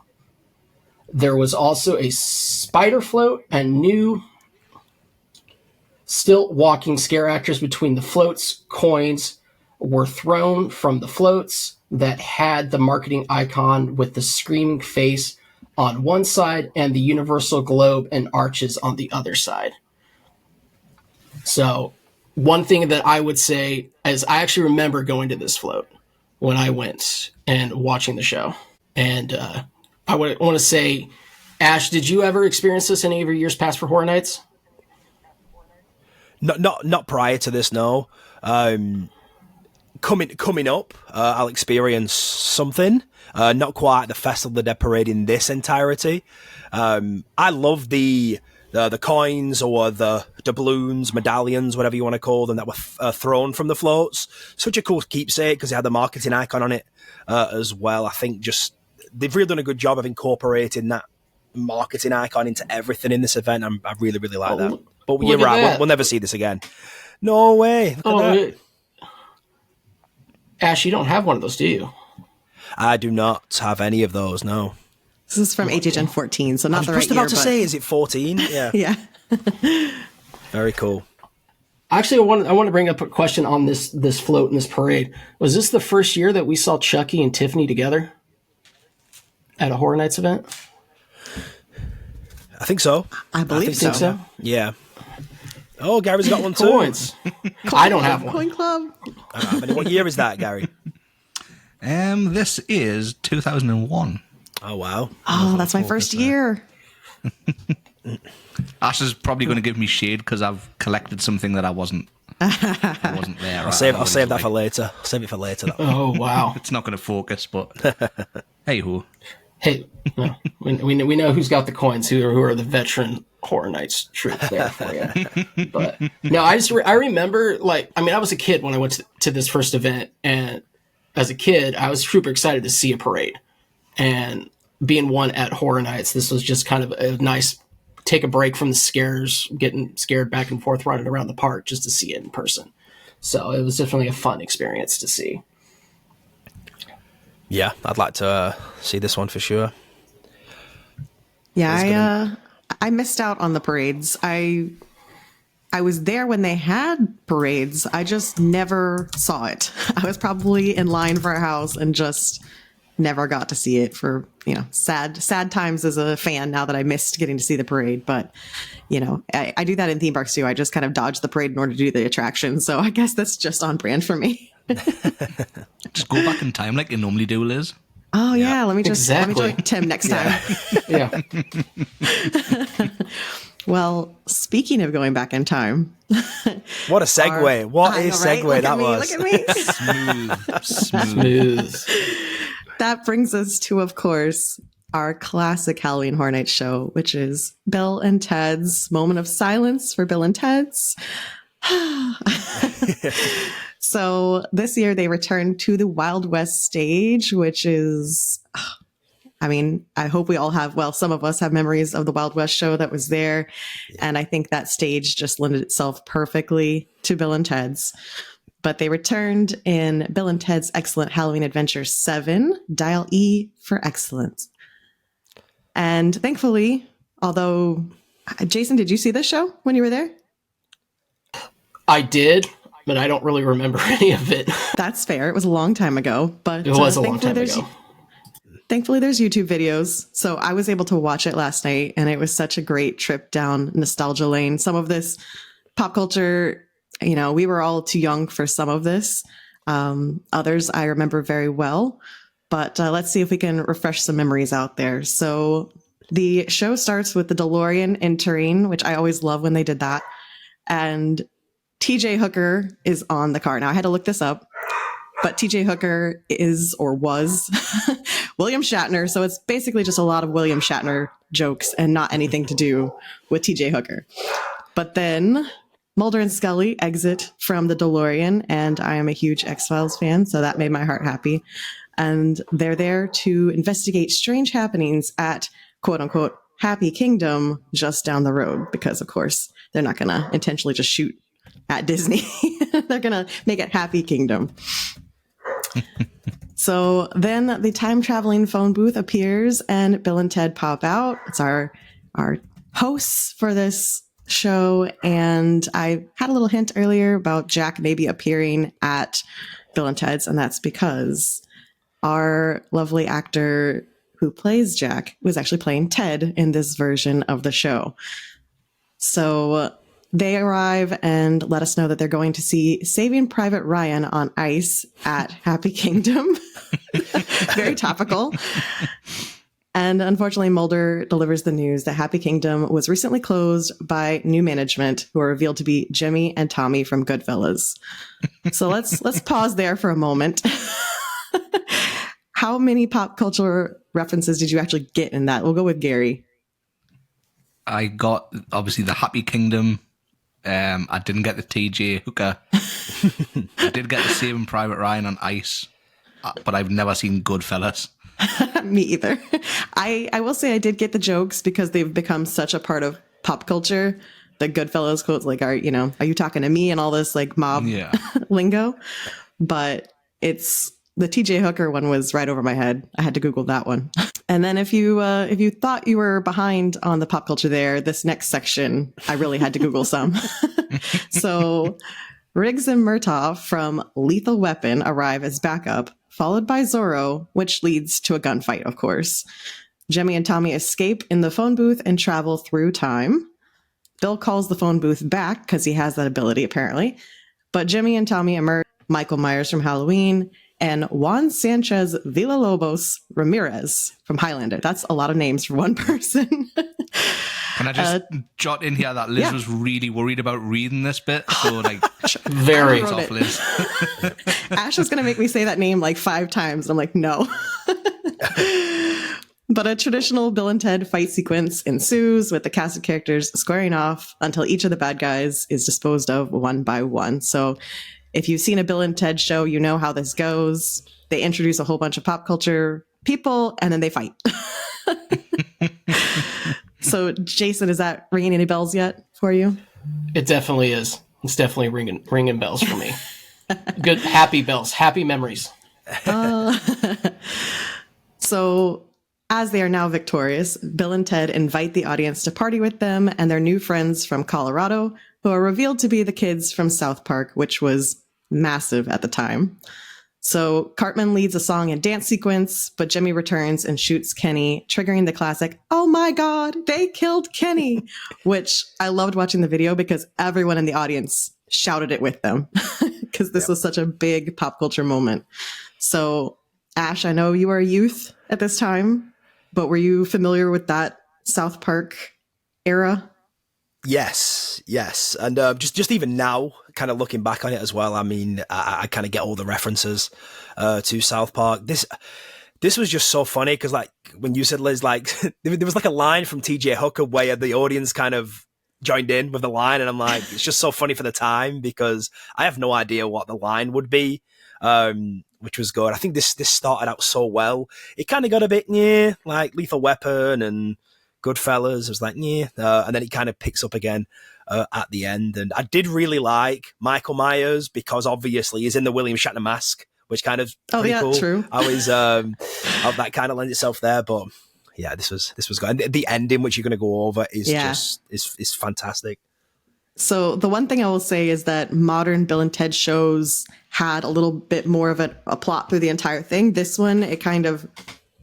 There was also a spider float and new still walking scare actors between the floats. Coins were thrown from the floats that had the marketing icon with the screaming face on one side and the universal globe and arches on the other side. So one thing that I would say is I actually remember going to this float when I went and watching the show. And I want to say, Ash, did you ever experience this any of your years past for Horror Nights? Not prior to this, no. Coming up, I'll experience something. Not quite the Festival of the Dead Parade in this entirety. I love the coins or the doubloons, medallions, whatever you want to call them, that were thrown from the floats. Such a cool keepsake because it had the marketing icon on it as well. I think just they've really done a good job of incorporating that marketing icon into everything in this event. I really, really like that. But you're right, we'll never see this again. No way. Look at that. Ash, you don't have one of those, do you? I do not have any of those, no. This is from HHN 14, so not the right year. I was just about to say, is it 14? Yeah. Yeah. Very cool. Actually, I want to bring up a question on this float and this parade. Was this the first year that we saw Chucky and Tiffany together at a Horror Nights event? I think so. I believe so. Yeah. Oh, Gary's got one too. Coins. I don't have one. Coin Club. I don't have any. What year is that, Gary? This is 2001. Oh, wow. Oh, that's my first year. Ash is probably going to give me shade because I've collected something that I wasn't there. I'll save that for later. I'll save it for later. Oh, wow. It's not going to focus, but hey ho. Hey, no, we know who's got the coins, who are the veteran Horror Nights troops there for you. But no, I remember, like, I mean, I was a kid when I went to this first event, and as a kid, I was super excited to see a parade. And being one at Horror Nights, this was just kind of a nice take a break from the scares, getting scared back and forth running around the park just to see it in person. So it was definitely a fun experience to see. Yeah, I'd like to see this one for sure. Yeah, I missed out on the parades. I was there when they had parades. I just never saw it. I was probably in line for a house and just never got to see it for, sad times as a fan now that I missed getting to see the parade. But, I do that in theme parks too. I just kind of dodge the parade in order to do the attraction. So I guess that's just on brand for me. Just go back in time like you normally do, Liz. Oh yeah, let me Exactly. join Tim next time. Yeah. Well, speaking of going back in time, What a segue! What a segue Look that at me, was. Look at me. Smooth. That brings us to, of course, our classic Halloween Horror Nights show, which is Bill and Ted's Moment of Silence for Bill and Ted's. So this year they returned to the Wild West stage, which is, I hope we all have, some of us have memories of the Wild West show that was there. Yeah. And I think that stage just lended itself perfectly to Bill and Ted's. But they returned in Bill and Ted's Excellent Halloween Adventure 7, Dial E for Excellence. And thankfully, although, Jason, did you see this show when you were there? I did, but I don't really remember any of it. That's fair. It was a long time ago, but It was a long time there's, ago. Thankfully, there's YouTube videos. So I was able to watch it last night, and it was such a great trip down nostalgia lane. Some of this pop culture, we were all too young for some of this. Others I remember very well, but let's see if we can refresh some memories out there. So the show starts with the DeLorean entering, which I always love when they did that. And TJ Hooker is on the car. Now I had to look this up, but TJ Hooker is or was William Shatner. So it's basically just a lot of William Shatner jokes and not anything to do with TJ Hooker. But then Mulder and Scully exit from the DeLorean, and I am a huge X-Files fan, so that made my heart happy. And they're there to investigate strange happenings at quote unquote Happy Kingdom just down the road, because of course they're not going to intentionally just shoot at Disney. They're going to make it Happy Kingdom. So then the time traveling phone booth appears and Bill and Ted pop out. It's our hosts for this show. And I had a little hint earlier about Jack maybe appearing at Bill and Ted's, and that's because our lovely actor who plays Jack was actually playing Ted in this version of the show. So they arrive and let us know that they're going to see Saving Private Ryan on ice at Happy Kingdom. Very topical. And unfortunately, Mulder delivers the news that Happy Kingdom was recently closed by new management, who are revealed to be Jimmy and Tommy from Goodfellas. So let's pause there for a moment. How many pop culture references did you actually get in that? We'll go with Gary. I got, obviously, the Happy Kingdom. I didn't get the TJ Hooker. I did get the Saving Private Ryan on ice, but I've never seen Goodfellas. Me either. I will say I did get the jokes because they've become such a part of pop culture. The Goodfellas quotes like, are you talking to me, and all this like mob lingo. But it's the TJ Hooker one was right over my head. I had to Google that one. And then if you thought you were behind on the pop culture there, this next section, I really had to Google some. So Riggs and Murtaugh from Lethal Weapon arrive as backup, followed by Zorro, which leads to a gunfight, of course. Jimmy and Tommy escape in the phone booth and travel through time. Bill calls the phone booth back because he has that ability, apparently. But Jimmy and Tommy emerge, Michael Myers from Halloween, and Juan Sanchez Villalobos Ramirez from Highlander. That's a lot of names for one person. Can I just jot in here that Liz was really worried about reading this bit? So, very off, Liz. Ash was going to make me say that name like 5 times. I'm like, no. But a traditional Bill and Ted fight sequence ensues with the cast of characters squaring off until each of the bad guys is disposed of one by one. So if you've seen a Bill and Ted show, you know how this goes. They introduce a whole bunch of pop culture people and then they fight. So, Jason, is that ringing any bells yet for you? It definitely is. It's definitely ringing bells for me. Good, happy bells, happy memories. So, as they are now victorious, Bill and Ted invite the audience to party with them and their new friends from Colorado, who are revealed to be the kids from South Park, which was massive at the time. So Cartman leads a song and dance sequence, but Jimmy returns and shoots Kenny, triggering the classic, "Oh my God, they killed Kenny," which I loved watching the video because everyone in the audience shouted it with them because this was such a big pop culture moment. So Ash, I know you were a youth at this time, but were you familiar with that South Park era? Yes. And just even now, kind of looking back on it as well, I mean, I kind of get all the references to South Park. This was just so funny because, like, when you said, Liz, like, there was like a line from TJ Hooker where the audience kind of joined in with the line, and I'm like, it's just so funny for the time because I have no idea what the line would be, which was good. I think this started out so well. It kind of got a bit, like Lethal Weapon and Goodfellas. It was like, and then it kind of picks up again at the end. And I did really like Michael Myers because obviously he's in the William Shatner mask, which kind of pretty cool. True. I was that kind of lends itself there, but yeah, this was good. And the ending, which you're going to go over, is Yeah. just is fantastic. So the one thing I will say is that modern Bill and Ted shows had a little bit more of a plot through the entire thing. This one, it kind of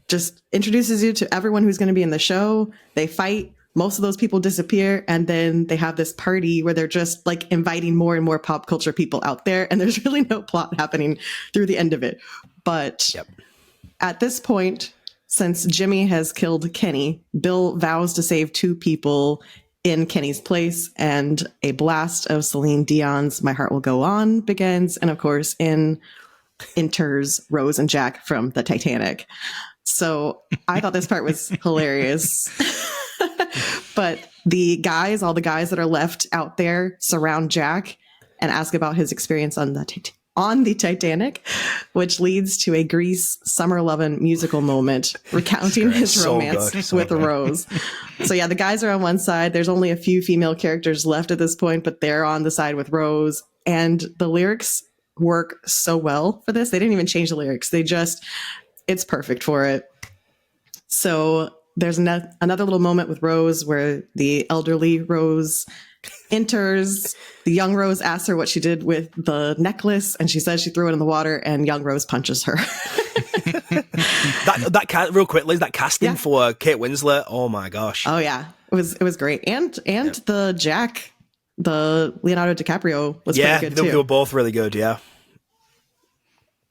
just introduces you to everyone who's going to be in the show. They fight. Most of those people disappear. And then they have this party where they're just like inviting more and more pop culture people out there. And there's really no plot happening through the end of it. But Yep. at this point, since Jimmy has killed Kenny, Bill vows to save 2 people in Kenny's place, and a blast of Celine Dion's My Heart Will Go On begins. And of course, enters Rose and Jack from the Titanic. So I thought this part was hilarious. But all the guys that are left out there surround Jack and ask about his experience on the Titanic, which leads to a Grease Summer Lovin' musical moment recounting his So romance good. So with good. Rose. So yeah, the guys are on one side. There's only a few female characters left at this point, but they're on the side with Rose. And the lyrics work so well for this. They didn't even change the lyrics. It's perfect for it. So there's another little moment with Rose where the elderly Rose enters. The young Rose asks her what she did with the necklace, and she says she threw it in the water, and young Rose punches her. Real quickly, that casting Yeah. for Kate Winslet. Oh my gosh. Oh yeah, it was great, and the Jack, the Leonardo DiCaprio was yeah, pretty good they too. were both really good. Yeah.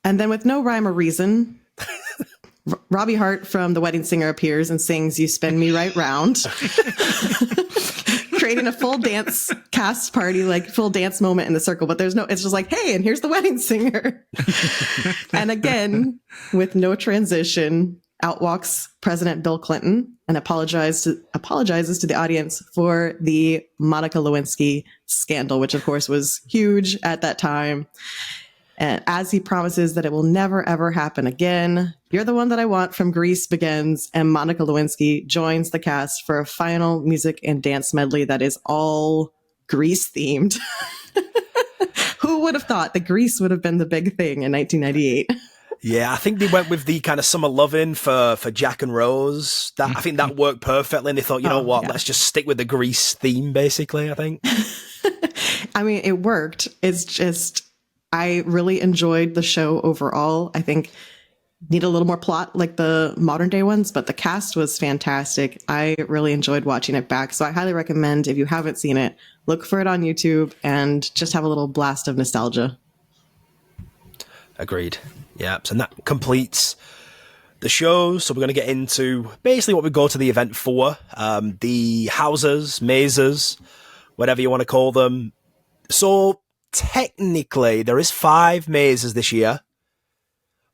And then with no rhyme or reason, Robbie Hart from The Wedding Singer appears and sings "You Spin Me Right Round," creating a full dance cast party, like full dance moment in the circle. But it's just like, hey, and here's the wedding singer. And again, with no transition, out walks President Bill Clinton and apologizes to the audience for the Monica Lewinsky scandal, which of course was huge at that time. And as he promises that it will never, ever happen again, "You're the One That I Want" from Grease begins, and Monica Lewinsky joins the cast for a final music and dance medley that is all Grease themed. Who would have thought that Grease would have been the big thing in 1998? Yeah, I think they went with the kind of summer loving for Jack and Rose. I think that worked perfectly, and they thought, you know what, yeah. let's just stick with the Grease theme, basically, I think. I mean, it worked. It's just, I really enjoyed the show overall. I think need a little more plot like the modern day ones, but the cast was fantastic. I really enjoyed watching it back. So I highly recommend, if you haven't seen it, look for it on YouTube and just have a little blast of nostalgia. Agreed. Yeah, so that completes the show. So we're going to get into basically what we go to the event for. The houses, mazes, whatever you want to call them. So technically, there is 5 mazes this year,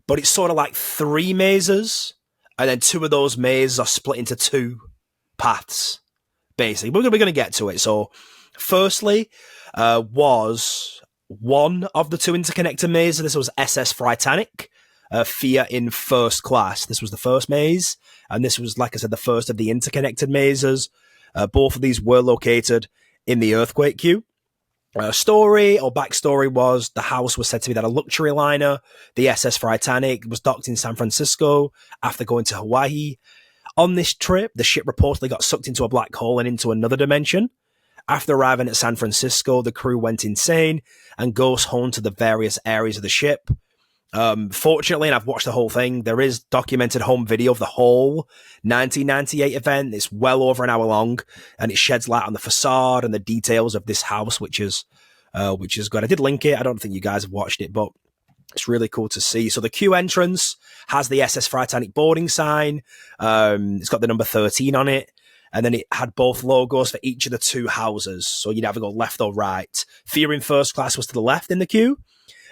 but it's sort of like 3 mazes, and then 2 of those mazes are split into 2 paths, basically. We're going to get to it. So firstly was one of the 2 interconnected mazes. This was SS Titanic, Fear in First Class. This was the first maze, and this was, like I said, the first of the interconnected mazes. Both of these were located in the earthquake queue. Story or backstory was the house was said to be that a luxury liner, the SS Titanic, was docked in San Francisco after going to Hawaii. On this trip, the ship reportedly got sucked into a black hole and into another dimension. After arriving at San Francisco, the crew went insane and ghost haunted the various areas of the ship. Fortunately, and I've watched the whole thing, there is documented home video of the whole 1998 event. It's well over an hour long, and it sheds light on the facade and the details of this house, which is good. I did link it. I don't think you guys have watched it, but it's really cool to see. So the queue entrance has the SS Titanic boarding sign. It's got the number 13 on it. And then it had both logos for each of the 2 houses. So you'd either go left or right. Fear in First Class was to the left in the queue.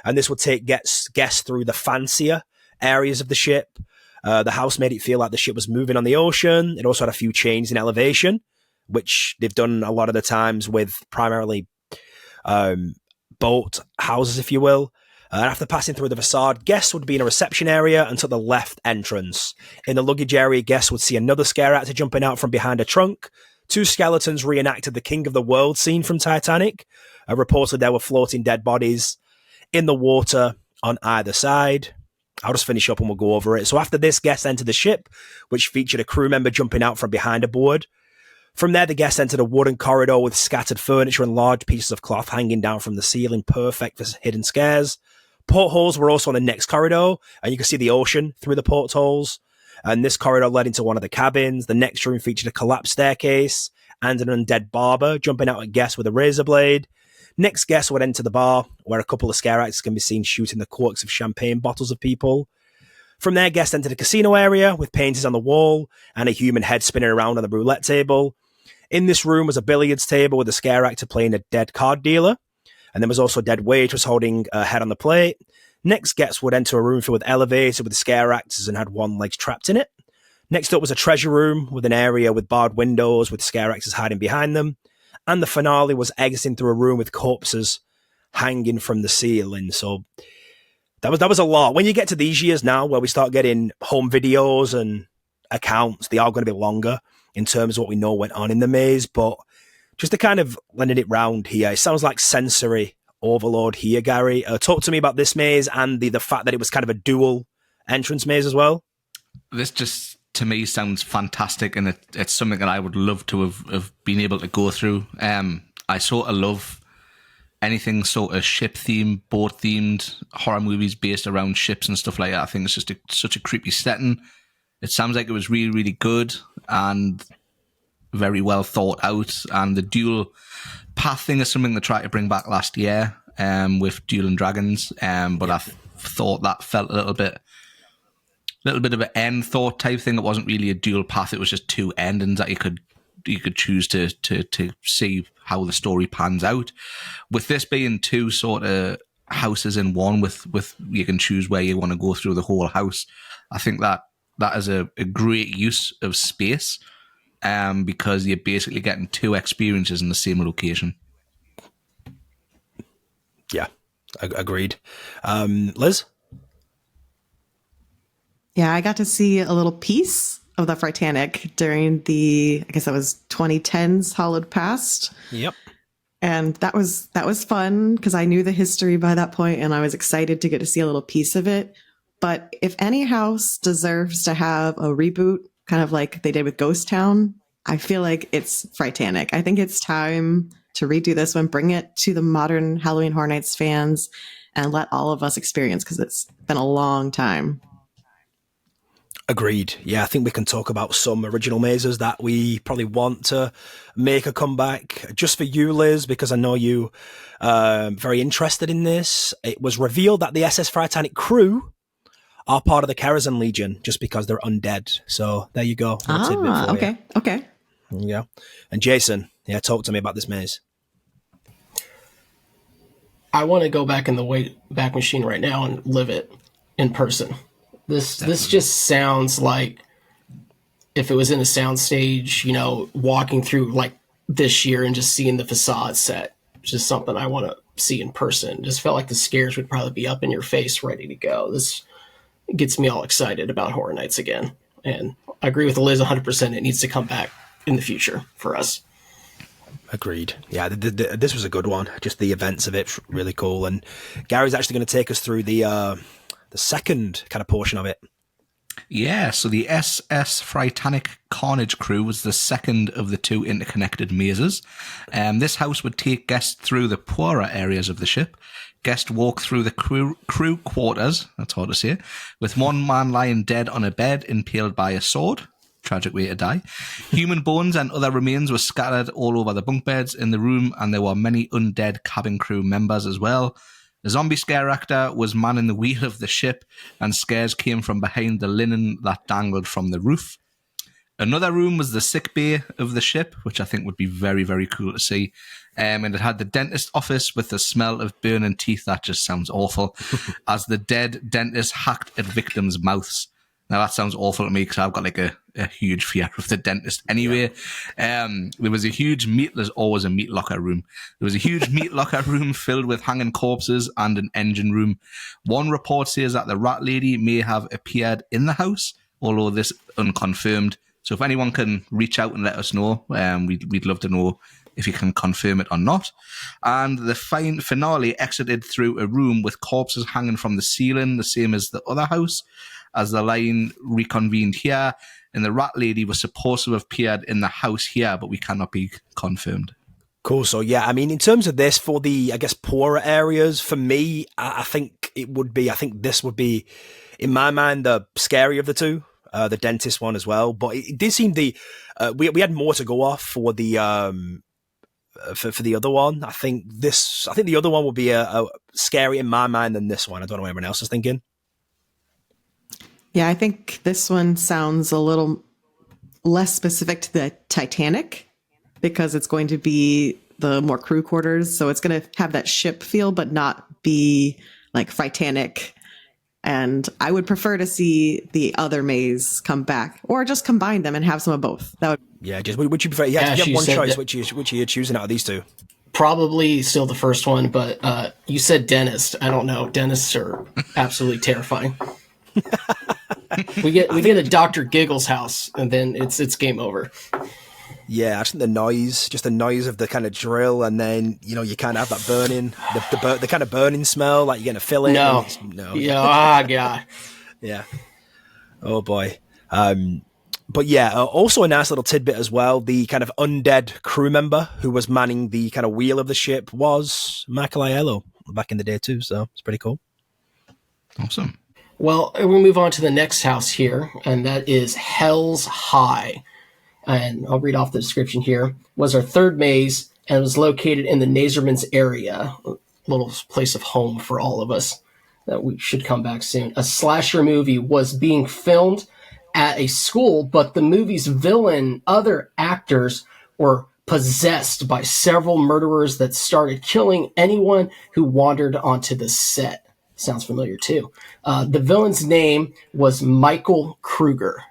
And this would take guests through the fancier areas of the ship. The house made it feel like the ship was moving on the ocean. It also had a few changes in elevation, which they've done a lot of the times with primarily boat houses, if you will. And after passing through the facade, guests would be in a reception area and took the left entrance. In the luggage area, guests would see another scare actor jumping out from behind a trunk. 2 skeletons reenacted the King of the World scene from Titanic. Reportedly, there were floating dead bodies in the water on either side. I'll just finish up and we'll go over it. So after this, guests entered the ship, which featured a crew member jumping out from behind a board. From there, the guests entered a wooden corridor with scattered furniture and large pieces of cloth hanging down from the ceiling, perfect for hidden scares. Portholes were also on the next corridor, and you could see the ocean through the portholes. And this corridor led into one of the cabins. The next room featured a collapsed staircase and an undead barber jumping out at guests with a razor blade. Next, guests would enter the bar, where a couple of scare actors can be seen shooting the corks of champagne bottles of people. From there, guests entered the casino area with paintings on the wall and a human head spinning around on the roulette table. In this room was a billiards table with a scare actor playing a dead card dealer. And there was also a dead waitress holding a head on the plate. Next, guests would enter a room filled with elevators with scare actors and had one leg trapped in it. Next up was a treasure room with an area with barred windows with scare actors hiding behind them. And the finale was exiting through a room with corpses hanging from the ceiling. So that was a lot. When you get to these years now where we start getting home videos and accounts, they are going to be longer in terms of what we know went on in the maze. But just to kind of lending it round here, it sounds like sensory overload here, Gary. Talk to me about this maze and the fact that it was kind of a dual entrance maze as well. This just, to me, sounds fantastic, and it's something that I would love to have been able to go through. I sort of love anything sort of ship-themed, boat-themed horror movies based around ships and stuff like that. I think it's just such a creepy setting. It sounds like it was really, really good and very well thought out, and the dual path thing is something they tried to bring back last year with Dueling Dragons, but I thought that felt a little bit of an end thought type thing. It wasn't really a dual path. It was just two endings that you could choose to see how the story pans out. With this being two sort of houses in one, with you can choose where you want to go through the whole house. I think that is a great use of space, because you're basically getting two experiences in the same location. Yeah, agreed. Liz? Yeah, I got to see a little piece of the Fritanic during the, I guess that was 2010's Hollowed Past. Yep. And that was fun because I knew the history by that point and I was excited to get to see a little piece of it. But if any house deserves to have a reboot, kind of like they did with Ghost Town, I feel like it's Fritanic. I think it's time to redo this one, bring it to the modern Halloween Horror Nights fans and let all of us experience, because it's been a long time. Agreed. Yeah, I think we can talk about some original mazes that we probably want to make a comeback. Just for you, Liz, because I know you very interested in this. It was revealed that the SS Fritanic crew are part of the Karazhan Legion just because they're undead. So there you go. Okay. Yeah. And Jason, yeah, talk to me about this maze. I want to go back in the Wayback Machine right now and live it in person. This just sounds like if it was in a soundstage, walking through like this year and just seeing the facade set, which is something I want to see in person. Just felt like the scares would probably be up in your face, ready to go. This gets me all excited about Horror Nights again. And I agree with Liz 100%. It needs to come back in the future for us. Agreed. Yeah, this was a good one. Just the events of it, really cool. And Gary's actually going to take us through the second kind of portion of it. Yeah, so the SS Fritanic Carnage crew was the second of the two interconnected mazes. This house would take guests through the poorer areas of the ship. Guests walk through the crew quarters, that's hard to say, with one man lying dead on a bed, impaled by a sword. Tragic way to die. Human bones and other remains were scattered all over the bunk beds in the room, and there were many undead cabin crew members as well. The zombie scare actor was manning the wheel of the ship, and scares came from behind the linen that dangled from the roof. Another room was the sick bay of the ship, which I think would be very, very cool to see. And it had the dentist office with the smell of burning teeth. That just sounds awful. As the dead dentist hacked at victims' mouths. Now, that sounds awful to me because I've got like a huge fear of the dentist anyway. Yeah. There was a huge there's always a meat locker room. There was a huge meat locker room filled with hanging corpses and an engine room. One report says that the rat lady may have appeared in the house, although this unconfirmed. So if anyone can reach out and let us know, we'd love to know if you can confirm it or not. And the finale exited through a room with corpses hanging from the ceiling, the same as the other house, as the line reconvened here. And the rat lady was supposed to have appeared in the house here, but we cannot be confirmed. Cool. So, yeah, I mean, in terms of this, for the, I guess, poorer areas, for me, I think this would be, in my mind, the scary of the two, the dentist one as well. But it did seem we had more to go off for the, for the other one. I think the other one would be a scary in my mind than this one. I don't know what everyone else is thinking. Yeah, I think this one sounds a little less specific to the Titanic because it's going to be the more crew quarters. So it's going to have that ship feel, but not be like Titanic. And I would prefer to see the other maze come back or just combine them and have some of both. That would. Yeah, just would you prefer? Yeah, if you have one choice, which are you choosing out of these two? Probably still the first one, but you said dentist. I don't know. Dentists are absolutely terrifying. We get a Dr. Giggles house, and then it's game over. Yeah, I think the noise of the kind of drill, and then you kind of have that burning, the kind of burning smell, like you're gonna fill it. No. Yeah, God. Yeah. Oh boy. But yeah, also a nice little tidbit as well. The kind of undead crew member who was manning the kind of wheel of the ship was Michael Aiello back in the day too. So it's pretty cool. Awesome. Well, we'll move on to the next house here, and that is Hell's High. And I'll read off the description here. Was our third maze and was located in the Nazermans area, a little place of home for all of us that we should come back soon. A slasher movie was being filmed at a school, but the movie's villain, other actors, were possessed by several murderers that started killing anyone who wandered onto the set. Sounds familiar too. The villain's name was Michael Kruger.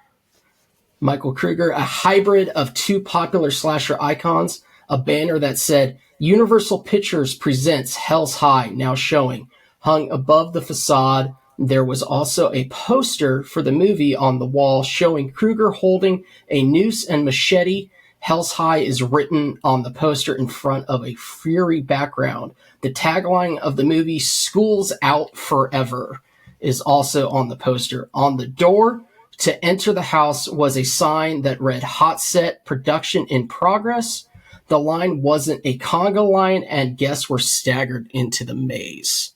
Michael Kruger, a hybrid of two popular slasher icons, a banner that said, Universal Pictures presents Hell's High, now showing, hung above the facade. There was also a poster for the movie on the wall showing Kruger holding a noose and machete. Hell's High is written on the poster in front of a fury background. The tagline of the movie, School's Out Forever, is also on the poster. On the door to enter the house was a sign that read Hot Set Production in Progress. The line wasn't a conga line, and guests were staggered into the maze.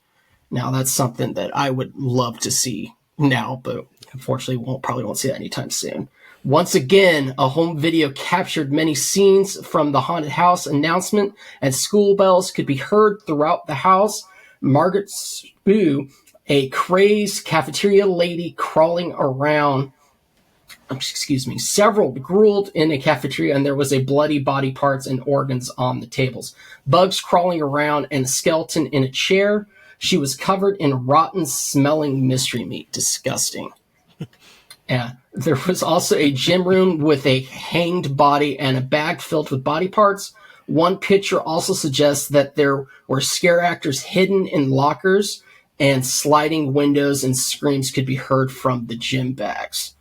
Now, that's something that I would love to see now, but unfortunately probably won't see that anytime soon. Once again, a home video captured many scenes from the haunted house announcement, and school bells could be heard throughout the house. Margaret Spoo, a crazed cafeteria lady crawling around, several drooled in a cafeteria, and there was a bloody body parts and organs on the tables. Bugs crawling around and a skeleton in a chair. She was covered in rotten smelling mystery meat. Disgusting. Yeah. There was also a gym room with a hanged body and a bag filled with body parts. One picture also suggests that there were scare actors hidden in lockers, and sliding windows and screams could be heard from the gym bags.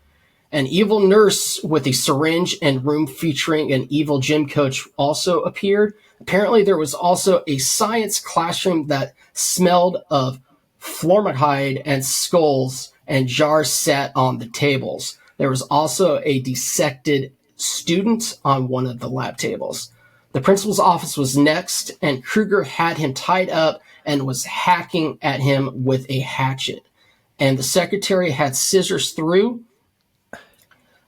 An evil nurse with a syringe and room featuring an evil gym coach also appeared. Apparently, there was also a science classroom that smelled of formaldehyde and skulls, and jars sat on the tables. There was also a dissected student on one of the lab tables. The principal's office was next, and Kruger had him tied up and was hacking at him with a hatchet. And the secretary had scissors through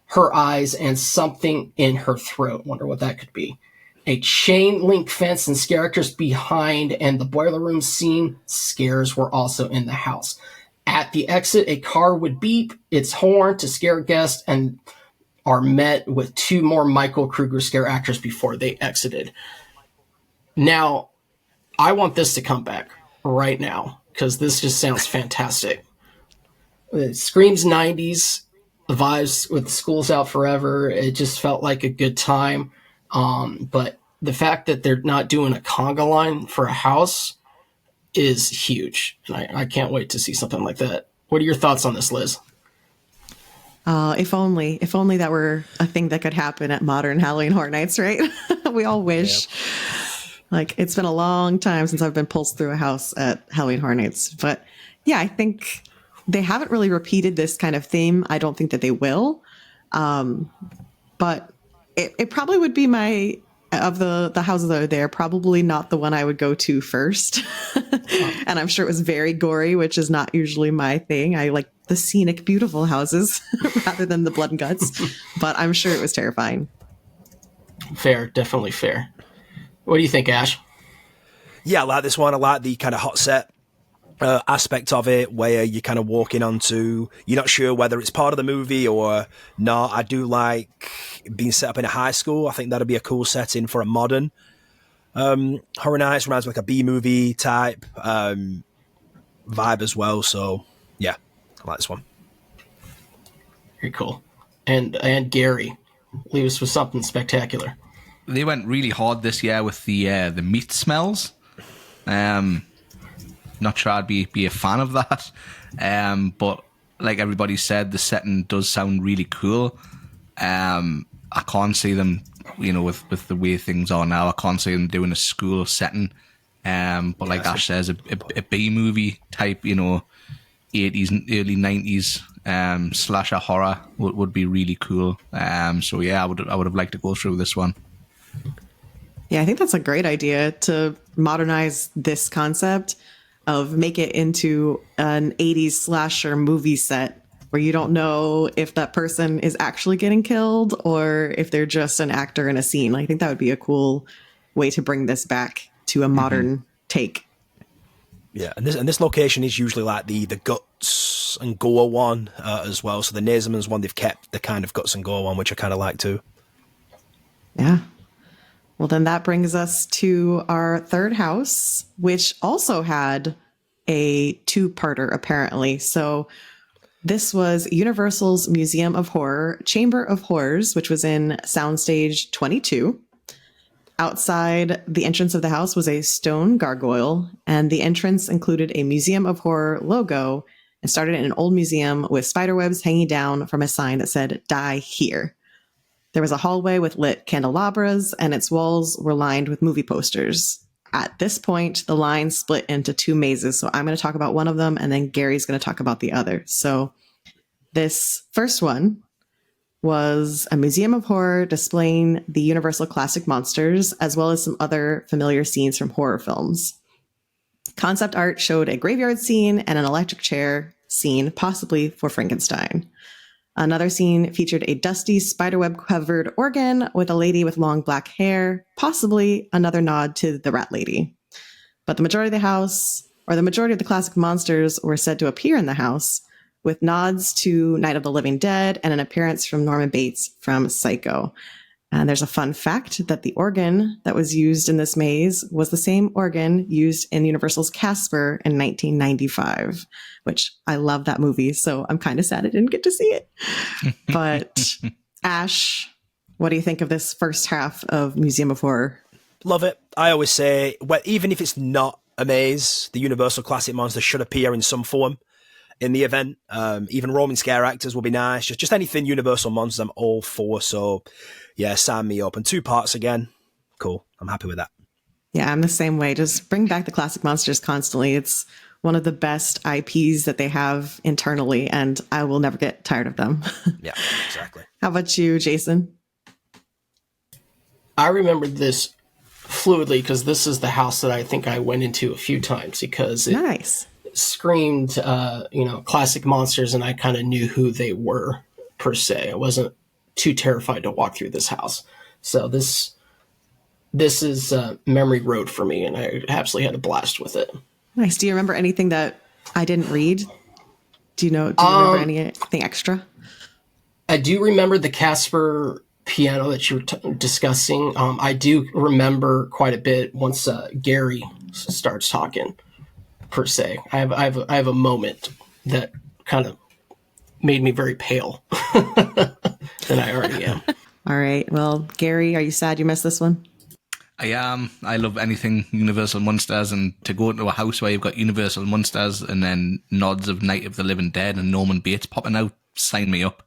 her eyes and something in her throat. Wonder what that could be. A chain link fence and scare actors behind, and the boiler room scene scares were also in the house. At the exit, a car would beep its horn to scare guests and are met with two more Michael Kruger scare actors before they exited. Now, I want this to come back right now because this just sounds fantastic. It screams 90s, the vibes with School's Out Forever. It just felt like a good time. But the fact that they're not doing a conga line for a house is huge. And I can't wait to see something like that. What are your thoughts on this, Liz? If only that were a thing that could happen at modern Halloween Horror Nights, right? We all wish. Like, it's been a long time since I've been pulsed through a house at Halloween Horror Nights. But yeah, I think they haven't really repeated this kind of theme. I don't think that they will. But it probably would be of the houses that are there, probably not the one I would go to first. And I'm sure it was very gory, which is not usually my thing. I like the scenic, beautiful houses rather than the blood and guts. But I'm sure it was terrifying. Fair, definitely fair. What do you think, Ash? Yeah, I like this one. I like the kind of hot set aspect of it, where you're kind of walking onto, you're not sure whether it's part of the movie or not. I do like being set up in a high school. I think that'd be a cool setting for a modern Horror Nights. Reminds me like a B-movie type vibe as well. So yeah, I like this one. Very cool. And Gary, leave us with something spectacular. They went really hard this year with the meat smells. Not sure I'd be a fan of that. But like everybody said, the setting does sound really cool. I can't see them, with the way things are now, I can't see them doing a school setting. But like Ash says, a B-movie type, 80s and early 90s slasher horror would be really cool. So yeah, I would have liked to go through this one. Yeah, I think that's a great idea to modernize this concept of make it into an 80s slasher movie set where you don't know if that person is actually getting killed or if they're just an actor in a scene. I think that would be a cool way to bring this back to a modern take. Yeah, and this location is usually like the guts and gore one as well. So the Nazemans one, they've kept the kind of guts and gore one, which I kind of like too. Yeah. Well, then that brings us to our third house, which also had a two-parter, apparently. So this was Universal's Museum of Horror, Chamber of Horrors, which was in Soundstage 22. Outside the entrance of the house was a stone gargoyle, and the entrance included a Museum of Horror logo and started in an old museum with spiderwebs hanging down from a sign that said, "Die here." There was a hallway with lit candelabras, and its walls were lined with movie posters. At this point, the line split into two mazes, so I'm going to talk about one of them, and then Gary's going to talk about the other. So this first one was a museum of horror displaying the Universal classic monsters, as well as some other familiar scenes from horror films. Concept art showed a graveyard scene and an electric chair scene, possibly for Frankenstein. Another scene featured a dusty spiderweb-covered organ with a lady with long black hair, possibly another nod to the Rat Lady. But the majority of the house, or the majority of the classic monsters, were said to appear in the house, with nods to Night of the Living Dead and an appearance from Norman Bates from Psycho. And there's a fun fact that the organ that was used in this maze was the same organ used in Universal's Casper in 1995, which I love that movie. So I'm kind of sad I didn't get to see it. But Ash, what do you think of this first half of Museum of Horror? Love it. I always say, well, even if it's not a maze, the Universal classic monsters should appear in some form in the event. Even roaming scare actors will be nice. Just anything Universal monsters, I'm all for. So yeah, sign me up. And 2 parts again. Cool. I'm happy with that. Yeah, I'm the same way. Just bring back the classic monsters constantly. It's one of the best IPs that they have internally, and I will never get tired of them. Yeah, exactly. How about you, Jason? I remembered this fluidly because this is the house that I think I went into a few times because it Nice. screamed, classic monsters, and I kind of knew who they were per se. I wasn't too terrified to walk through this house. So this is memory road for me, and I absolutely had a blast with it. Nice. Do you remember anything that I didn't read? Do you remember anything extra? I do remember the Casper piano that you were discussing. I do remember quite a bit once Gary starts talking, per se. I have a moment that kind of made me very pale than I already am. All right. Well, Gary, are you sad you missed this one? I am. I love anything Universal Monsters, and to go into a house where you've got Universal Monsters and then nods of Night of the Living Dead and Norman Bates popping out, sign me up.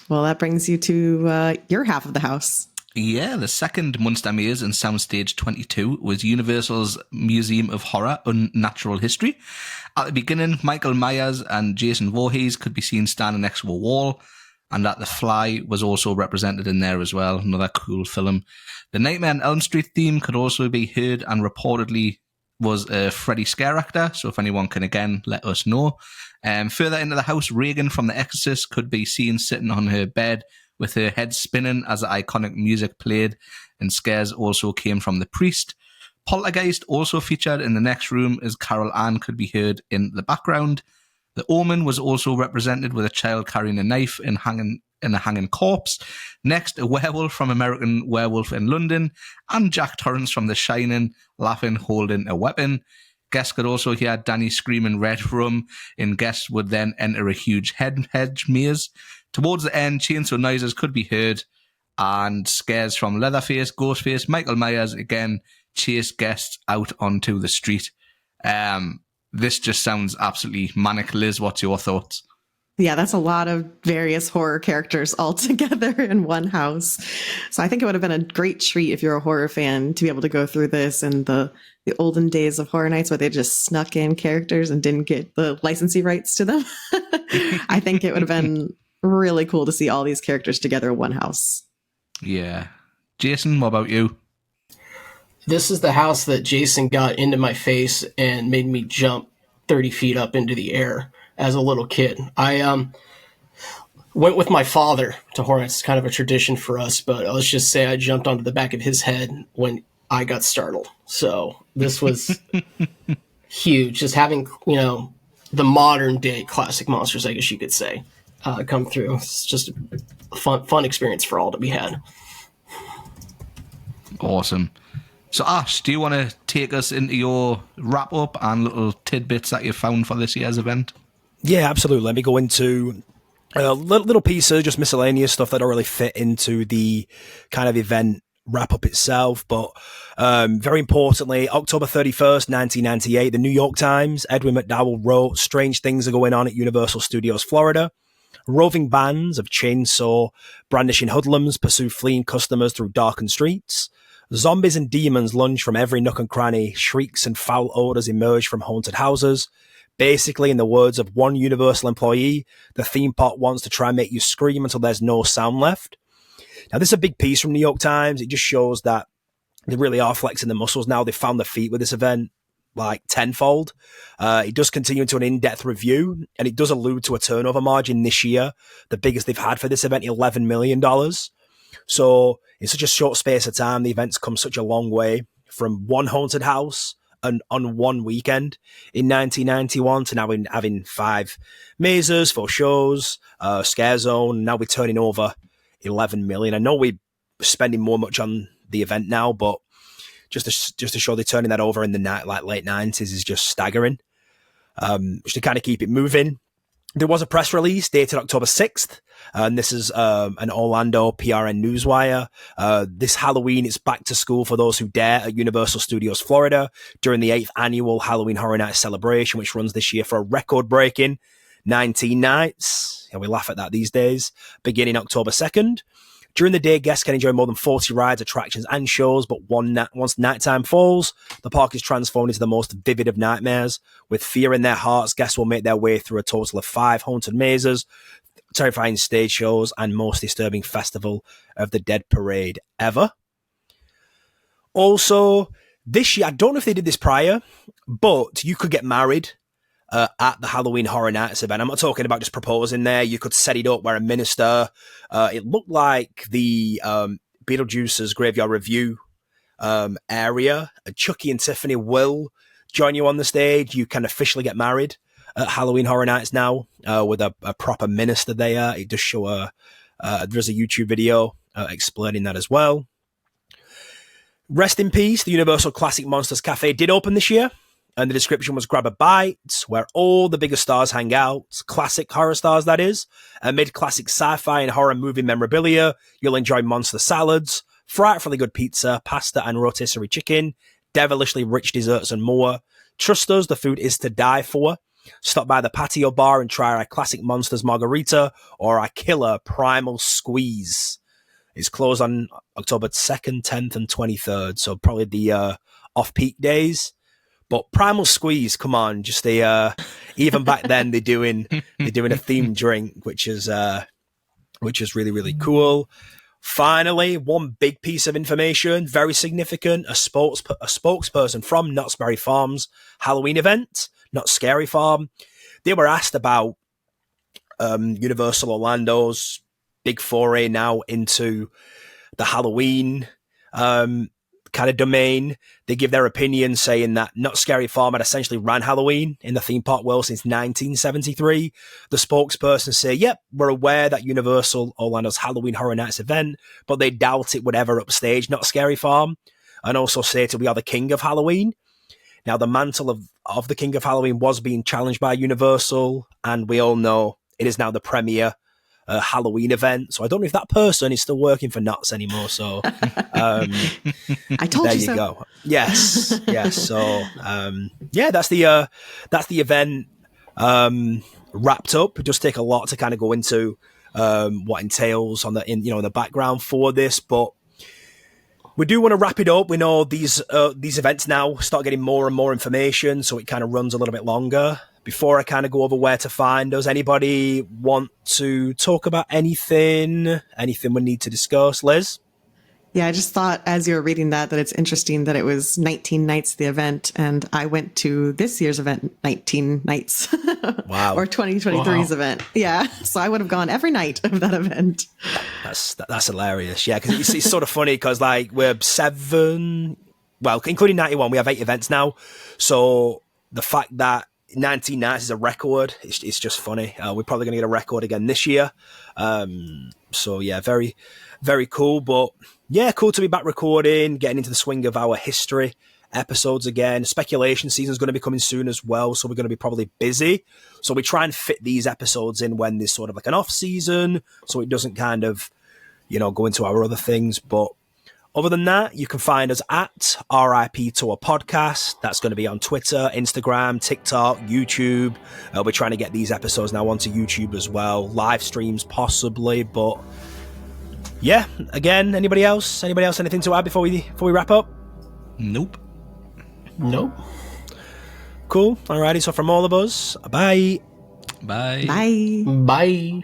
Well, that brings you to your half of the house. Yeah, the second Munster Maze in Soundstage 22 was Universal's Museum of Horror Unnatural History. At the beginning, Michael Myers and Jason Voorhees could be seen standing next to a wall, and that The Fly was also represented in there as well, another cool film. The Nightmare on Elm Street theme could also be heard and reportedly was a Freddy scare actor, so if anyone can again let us know. Further into the house, Reagan from The Exorcist could be seen sitting on her bed with her head spinning as the iconic music played, and scares also came from the priest. Poltergeist also featured in the next room as Carol Ann could be heard in the background. The Omen was also represented with a child carrying a knife and a hanging corpse. Next, a werewolf from American Werewolf in London, and Jack Torrance from The Shining, laughing, holding a weapon. Guests could also hear Danny screaming red rum, and guests would then enter a huge hedge maze. Towards the end, chainsaw noises could be heard, and scares from Leatherface, Ghostface, Michael Myers again chase guests out onto the street. This just sounds absolutely manic. Liz, what's your thoughts? Yeah, that's a lot of various horror characters all together in one house. So I think it would have been a great treat if you're a horror fan to be able to go through this in the olden days of Horror Nights where they just snuck in characters and didn't get the licensing rights to them. I think it would have been really cool to see all these characters together in one house. Yeah. Jason, what about you? This is the house that Jason got into my face and made me jump 30 feet up into the air as a little kid. I went with my father to Horror Nights. It's kind of a tradition for us, but let's just say I jumped onto the back of his head when I got startled. So this was huge. Just having, the modern day classic monsters, I guess you could say, come through. It's just a fun experience for all to be had. Awesome. So Ash, do you want to take us into your wrap up and little tidbits that you found for this year's event? Yeah, absolutely. Let me go into little pieces, just miscellaneous stuff that don't really fit into the kind of event wrap up itself. But very importantly, October 31st, 1998, the New York Times, Edwin McDowell wrote, "Strange things are going on at Universal Studios Florida. Roving bands of chainsaw brandishing hoodlums pursue fleeing customers through darkened streets. Zombies and demons lunge from every nook and cranny. Shrieks and foul odors emerge from haunted houses. Basically, in the words of one Universal employee, the theme park wants to try and make you scream until there's no sound left." Now, this is a big piece from New York Times. It just shows that they really are flexing the muscles now. They found their feet with this event like tenfold. It does continue into an in-depth review, and it does allude to a turnover margin this year, the biggest they've had for this event, $11 million. So in such a short space of time, the event's come such a long way from one haunted house and on one weekend in 1991 to now having 5 mazes, 4 shows, Scare Zone. Now we're turning over 11 million. I know we're spending more much on the event now, but just to show they're turning that over in the late 90s is just staggering. Just to kind of keep it moving. There was a press release dated October 6th, and this is an Orlando PRN Newswire. This Halloween, it's back to school for those who dare at Universal Studios Florida during the 8th annual Halloween Horror Nights celebration, which runs this year for a record-breaking 19 nights. And we laugh at that these days. Beginning October 2nd. During the day, guests can enjoy more than 40 rides, attractions, and shows, but once nighttime falls, the park is transformed into the most vivid of nightmares. With fear in their hearts, guests will make their way through a total of 5 haunted mazes, terrifying stage shows, and most disturbing festival of the Dead parade ever. Also, this year, I don't know if they did this prior, but you could get married at the Halloween Horror Nights event. I'm not talking about just proposing there. You could set it up where a minister. It looked like the Beetlejuice's Graveyard Review area. Chucky and Tiffany will join you on the stage. You can officially get married at Halloween Horror Nights now with a proper minister there. It does show there's a YouTube video explaining that as well. Rest in peace. The Universal Classic Monsters Cafe did open this year. And the description was grab a bite, where all the biggest stars hang out, classic horror stars, that is. Amid classic sci-fi and horror movie memorabilia, you'll enjoy monster salads, frightfully good pizza, pasta and rotisserie chicken, devilishly rich desserts and more. Trust us, the food is to die for. Stop by the patio bar and try our classic monsters margarita or our killer primal squeeze. It's closed on October 2nd, 10th, and 23rd. So probably the off-peak days. But Primal Squeeze, come on, just even back then they're doing a themed drink, which is really, really cool. Finally, one big piece of information, very significant: a spokesperson from Knott's Berry Farm's Halloween event, Knott's Scary Farm. They were asked about Universal Orlando's big foray now into the Halloween kind of domain. They give their opinion, saying that Knott's Scary Farm had essentially ran Halloween in the theme park world since 1973. The spokesperson say, yep, we're aware that Universal Orlando's Halloween Horror Nights event, but they doubt it would ever upstage Knott's Scary Farm, and also stated we are the king of Halloween. Now, the mantle of the king of Halloween was being challenged by Universal, and we all know it is now the premier Halloween event. So I don't know if that person is still working for Knott's anymore. So I told there you you so. go. Yes. So that's the event wrapped up. It does take a lot to kind of go into what entails in the background for this, but we do want to wrap it up. We know these events now start getting more and more information, so it kind of runs a little bit longer. Before I kind of go over where to find us, anybody want to talk about anything we need to discuss? Liz? Yeah, I just thought as you were reading that it's interesting that it was 19 nights the event, and I went to this year's event 19 nights. Wow. Or 2023's event. Yeah, so I would have gone every night of that event. That's hilarious. Yeah, because it's sort of funny because like we're 7, well, including 91, we have 8 events now. So the fact that 19 nights is a record, it's just funny. We're probably going to get a record again this year. So yeah, very, very cool. But yeah, cool to be back recording, getting into the swing of our history episodes again. Speculation season is going to be coming soon as well, so we're going to be probably busy. So we try and fit these episodes in when there's sort of like an off season, so it doesn't kind of, go into our other things. But other than that, you can find us at RIP Tour Podcast. That's going to be on Twitter, Instagram, TikTok, YouTube. We're trying to get these episodes now onto YouTube as well. Live streams possibly, but yeah. Again, anybody else anything to add before we wrap up? Nope. Cool. Alrighty. So from all of us, bye. Bye. Bye. Bye.